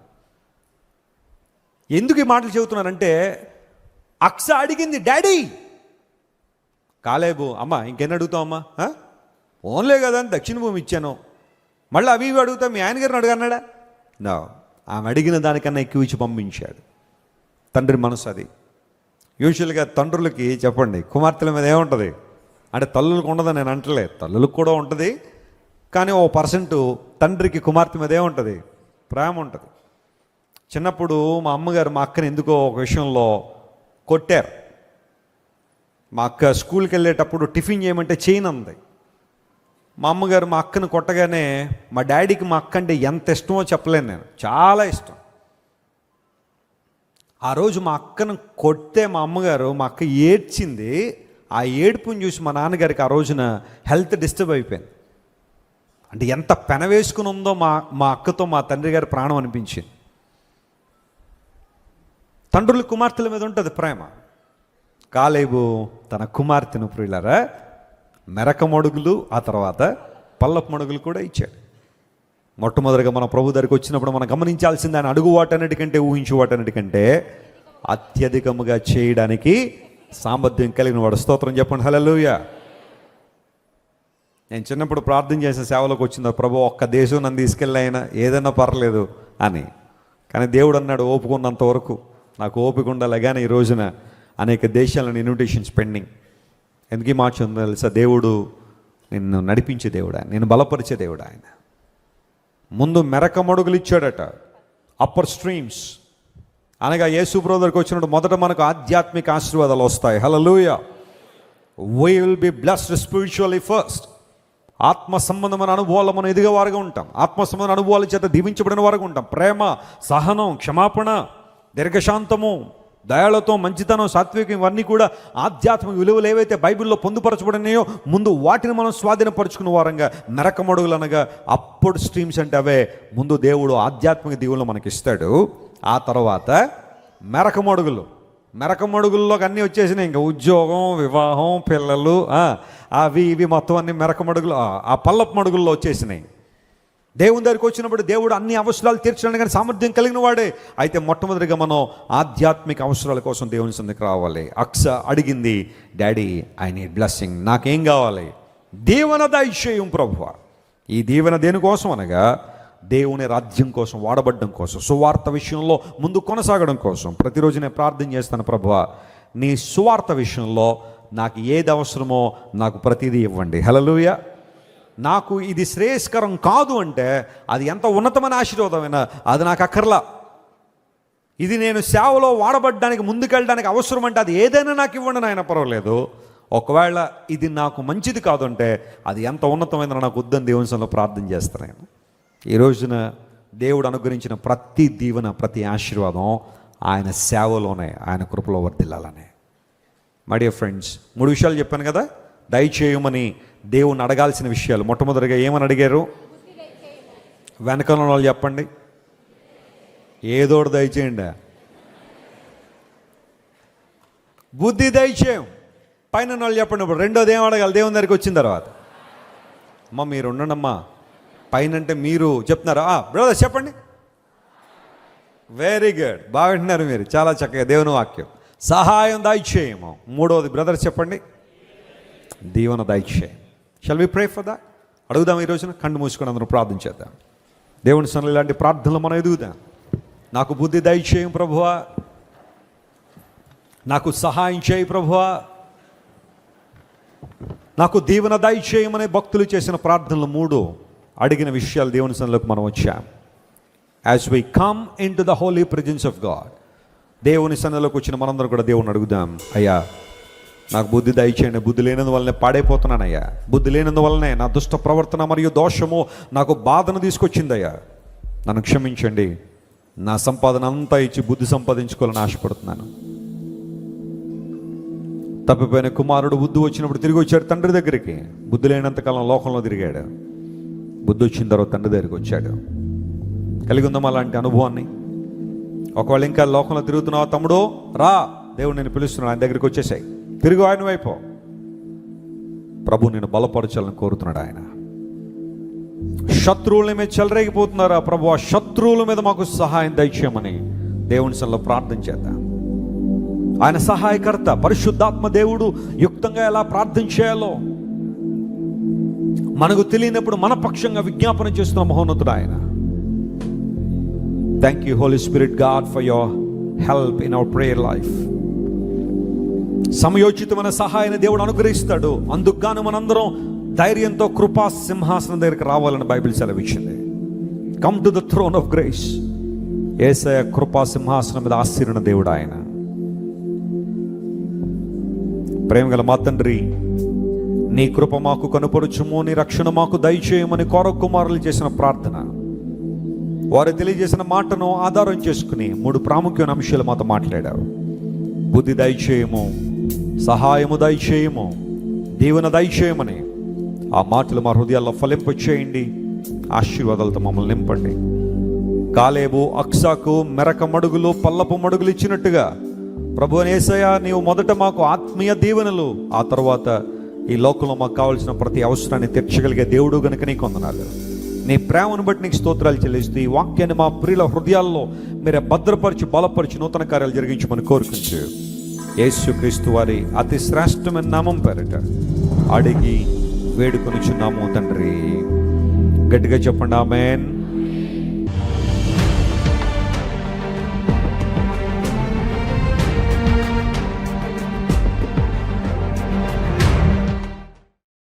ఎందుకు ఈ మాటలు చెబుతున్నానంటే, అక్స అడిగింది, డాడీ. కాలేబు, అమ్మ ఇంకెన్ని అడుగుతావు అమ్మా, ఓన్లే కదా అని దక్షిణ భూమి ఇచ్చాను, మళ్ళీ అవి ఇవి అడుగుతా మీ ఆయన గారిని అడగన్నాడా? నా ఆమె అడిగిన దానికన్నా ఎక్కువ ఇచ్చి పంపించాడు. తండ్రి మనసు అది. యూజువల్గా తండ్రులకి చెప్పండి, కుమార్తెల మీద ఏముంటుంది అంటే, తల్లులకు ఉండదని నేను అంటలే, తల్లులకు కూడా ఉంటుంది. కానీ ఓ % తండ్రికి కుమార్తె మీద ఏముంటుంది? ప్రేమ ఉంటుంది. చిన్నప్పుడు మా అమ్మగారు మా అక్కని ఎందుకో ఒక విషయంలో కొట్టారు. మా అక్క స్కూల్కి వెళ్ళేటప్పుడు టిఫిన్ చేయమంటే చేయను అంది. మా అమ్మగారు మా అక్కను కొట్టగానే మా డాడీకి మా అక్క అంటే ఎంత ఇష్టమో చెప్పలేను నేను, చాలా ఇష్టం. ఆ రోజు మా అక్కను కొడితే మా అమ్మగారు, మా అక్క ఏడ్చింది. ఆ ఏడుపుని చూసి మా నాన్నగారికి ఆ రోజున హెల్త్ డిస్టర్బ్ అయిపోయింది. అంటే ఎంత పెనవేసుకుని ఉందో మా అక్కతో మా తండ్రి గారి ప్రాణం అనిపించింది. తండ్రుల కుమార్తెల మీద ఉంటుంది ప్రేమ. కాలేబు తన కుమార్తెను ప్రియులారా మెరక మడుగులు, ఆ తర్వాత పల్లపు మడుగులు కూడా ఇచ్చాడు. మొట్టమొదటిగా మన ప్రభు దగ్గరికి వచ్చినప్పుడు మనం గమనించాల్సింది, ఆయన అడుగు వాటన్నిటికంటే, ఊహించు వాటన్నిటికంటే అత్యధికముగా చేయడానికి సామర్థ్యం కలిగిన వాడు. స్తోత్రం చెప్పండి, హల్లెలూయా. నేను చిన్నప్పుడు ప్రార్థన చేసిన సేవలోకి వచ్చింది, ప్రభు ఒక్క దేశం నన్ను తీసుకెళ్ళైనా ఏదైనా పర్లేదు అని. కానీ దేవుడు అన్నాడు, ఓపుకున్నంత వరకు. నాకు ఓపిక ఉండాలి. కానీ ఈ రోజున అనేక దేశాలను ఇన్విటేషన్స్ పెండింగ్. ఎందుకు ఈ మాట ఉందో తెలుసా? దేవుడు నిన్ను నడిపించే దేవుడు, నేను బలపరిచే దేవుడు. ఆయన ముందు మెరక మడుగులు ఇచ్చాడట, అప్పర్ స్ట్రీమ్స్. అనగా యేసు బ్రదర్కి వచ్చినప్పుడు మొదట మనకు ఆధ్యాత్మిక ఆశీర్వాదాలు వస్తాయి. Hallelujah. We will be blessed spiritually first. ఆత్మ సంబంధమైన అనుభవాలు మనం ఎదిగేవారుగా ఉంటాం. ఆత్మ సంబంధమైన అనుభవాల చేత దీవించబడిన వారుగా ఉంటాం. ప్రేమ, సహనం, క్షమాపణ, దీర్ఘశాంతము, దయాళతో, మంచితనం, సాత్వికం, ఇవన్నీ కూడా ఆధ్యాత్మిక విలువలు ఏవైతే బైబిల్లో పొందుపరచబడినాయో ముందు వాటిని మనం స్వాధీనపరుచుకున్న వారంగా. మెరకమడుగులు అనగా అప్పుడు స్ట్రీమ్స్ అంటే అవే. ముందు దేవుడు ఆధ్యాత్మిక దీవులను మనకి ఇస్తాడు. ఆ తర్వాత మెరకమడుగుల్లోకి అన్నీ వచ్చేసినాయి. ఇంకా ఉద్యోగం, వివాహం, పిల్లలు, అవి ఇవి మొత్తం అన్ని మెరకమడుగులు, ఆ పల్లపు మడుగుల్లో వచ్చేసినాయి. దేవుని దగ్గరికి వచ్చినప్పుడు దేవుడు అన్ని అవసరాలు తీర్చడానికి కానీ సామర్థ్యం కలిగిన వాడే. అయితే మొట్టమొదటిగా మనం ఆధ్యాత్మిక అవసరాల కోసం దేవుని సన్నిధికి రావాలి. అక్స అడిగింది, డాడీ ఐ నీడ్ బ్లెస్సింగ్, నాకేం కావాలి? దీవెన దయచేయం ప్రభువా. ఈ దీవెన దేనికోసం అనగా దేవుని రాజ్యం కోసం, వాడబడ్డం కోసం, సువార్త విషయంలో ముందు కొనసాగడం కోసం. ప్రతిరోజు నేను ప్రార్థన చేస్తాను, ప్రభువా నీ సువార్త విషయంలో నాకు ఏది అవసరమో నాకు ప్రతిదీ ఇవ్వండి. హల్లెలూయా. నాకు ఇది శ్రేయస్కరం కాదు అంటే అది ఎంత ఉన్నతమైన ఆశీర్వాదమైనా అది నాకు అక్కర్లా. ఇది నేను సేవలో వాడబడ్డానికి, ముందుకెళ్ళడానికి అవసరం అంటే అది ఏదైనా నాకు ఇవ్వండి నాయన, పర్వాలేదు. ఒకవేళ ఇది నాకు మంచిది కాదు అంటే అది ఎంత ఉన్నతమైన నాకు వద్దని దేవుని సన్నిధిలో ప్రార్థన చేస్తాను. ఈ రోజున దేవుడు అనుగ్రహించిన ప్రతి దీవెన, ప్రతి ఆశీర్వాదం ఆయన సేవలోనే, ఆయన కృపలో వర్ధిల్లాలనే. మై డియర్ ఫ్రెండ్స్, 3 విషయాలు చెప్పాను కదా దయచేయమని దేవుని అడగాల్సిన విషయాలు. మొట్టమొదటిగా ఏమని అడిగారు? వెనకాల వాళ్ళు చెప్పండి, ఏదోడు దయచేయండి. బుద్ధి దయచేయం. పైన వాళ్ళు చెప్పండి. ఇప్పుడు రెండోది ఏం అడగాలి దేవుని దగ్గరికి వచ్చిన తర్వాత? అమ్మ మీరు ఉండండమ్మా, పైన అంటే మీరు చెప్తున్నారా? బ్రదర్ చెప్పండి. వెరీ గుడ్, బాగా వింటున్నారు మీరు, చాలా చక్కగా. దేవుని వాక్యం. సహాయం దయచేయము. మూడవది బ్రదర్ చెప్పండి, దీవెన దయచేయం. Shall we pray for that? అడుగుదాం. ఈ రోజున కళ్ళు మూసుకొని అందరం ప్రార్థన చేద్దాం. దేవుని సన్నిధిలో ఇలాంటి ప్రార్థనలు మనం ఎదుగుదాం. నాకు బుద్ధి దయచేయం ప్రభువా, నాకు సహాయం చేయి ప్రభువా, నాకు దీవెన దయచేయమనే భక్తులు చేసిన ప్రార్థనలు 3 అడిగిన విషయాలు దేవుని సన్నిధిలోకి మనం వచ్చాం. As we come into the holy presence of God, దేవుని సన్నిధిలోకి వచ్చిన మనందరం కూడా దేవుని అడుగుదాం. అయ్యా నాకు బుద్ధి దయచేయండి. బుద్ధి లేనందువల్లనే పాడైపోతున్నానయ్యా. బుద్ధి లేనందువల్లనే నా దుష్ట ప్రవర్తన మరియు దోషము నాకు బాధను తీసుకొచ్చిందయ్యా. నన్ను క్షమించండి. నా సంపాదన అంతా ఇచ్చి బుద్ధి సంపాదించుకోవాలని ఆశపడుతున్నాను. తప్పిపోయిన కుమారుడు బుద్ధి వచ్చినప్పుడు తిరిగి వచ్చాడు తండ్రి దగ్గరికి. బుద్ధి లేనంతకాలం లోకంలో తిరిగాడు. బుద్ధి వచ్చిన తర్వాత తండ్రి దగ్గరికి వచ్చాడు. కలిగి ఉందాం అలాంటి అనుభవాన్ని. ఒకవేళ ఇంకా లోకంలో తిరుగుతున్నావా తమ్ముడు, రా, దేవుడు నేను పిలుస్తున్నాడు, ఆయన దగ్గరికి వచ్చేసాయి, తిరుగు ఆయన వైపు. ప్రభు నేను బలపరచాలని కోరుతున్నాడు ఆయన. శత్రువుల మీద చెలరేగిపోతున్నారా ప్రభు, ఆ శత్రువుల మీద మాకు సహాయం దయచేయమని దేవుని సన్నిధిలో ప్రార్థన చేద్దాం. ఆయన సహాయకర్త పరిశుద్ధాత్మ దేవుడు యుక్తంగా ఎలా ప్రార్థన చేయాలో మనకు తెలియనప్పుడు మన పక్షంగా విజ్ఞాపన చేస్తున్న మహోన్నతుడు ఆయన. Thank you holy spirit God for your help in our prayer life. సమయోచితమైన సహాయాన్ని దేవుడు అనుగ్రహిస్తాడు. అందుకు గాను మనందరం ధైర్యంతో కృపా సింహాసనం దగ్గరికి రావాలని బైబిల్ సెలవిచ్చింది. Come to the throne of grace. యేసయ్య కృపా సింహాసనం మీద ఆశీర్వదించిన దేవుడు ఆయన. ప్రేమగల మా తండ్రి, నీ కృప మాకు కనుపరుచుము, నీ రక్షణ మాకు దయచేయమని కౌరవ కుమారులు చేసిన ప్రార్థన, వారు తెలియజేసిన మాటను ఆధారం చేసుకుని 3 ప్రాముఖ్యమైన అంశాలు మాతో మాట్లాడారు. బుద్ధి దయచేయము, సహాయము దయచేయము, దీవెన దయచేయమని ఆ మాటలు మా హృదయాల్లో ఫలింపచేయండి. ఆశీర్వాదాలతో మమ్మల్ని నింపండి. కాలేబు అక్సాకు మెరక మడుగులు పల్లపు మడుగులు ఇచ్చినట్టుగా ప్రభు యేసయ్య, నీవు మొదట మాకు ఆత్మీయ దీవెనలు, ఆ తర్వాత ఈ లోకంలో మాకు కావాల్సిన ప్రతి అవసరాన్ని తీర్చగలిగే దేవుడు గనుక నీకు వందనాలు. నీ ప్రేమను బట్టి నీకు స్తోత్రాలు చెల్లిస్తూ ఈ వాక్యాన్ని మా ప్రియుల హృదయాల్లో మీరే భద్రపరిచి బలపరిచి నూతన కార్యాలు జరిగించమని కోరుకుంటూ యేసుక్రీస్తు వారి అతి శ్రేష్టమైన నామం పేరిట అడిగి వేడుకొనిచున్నాము తండ్రి. గట్టిగా చెప్పండి ఆమేన్.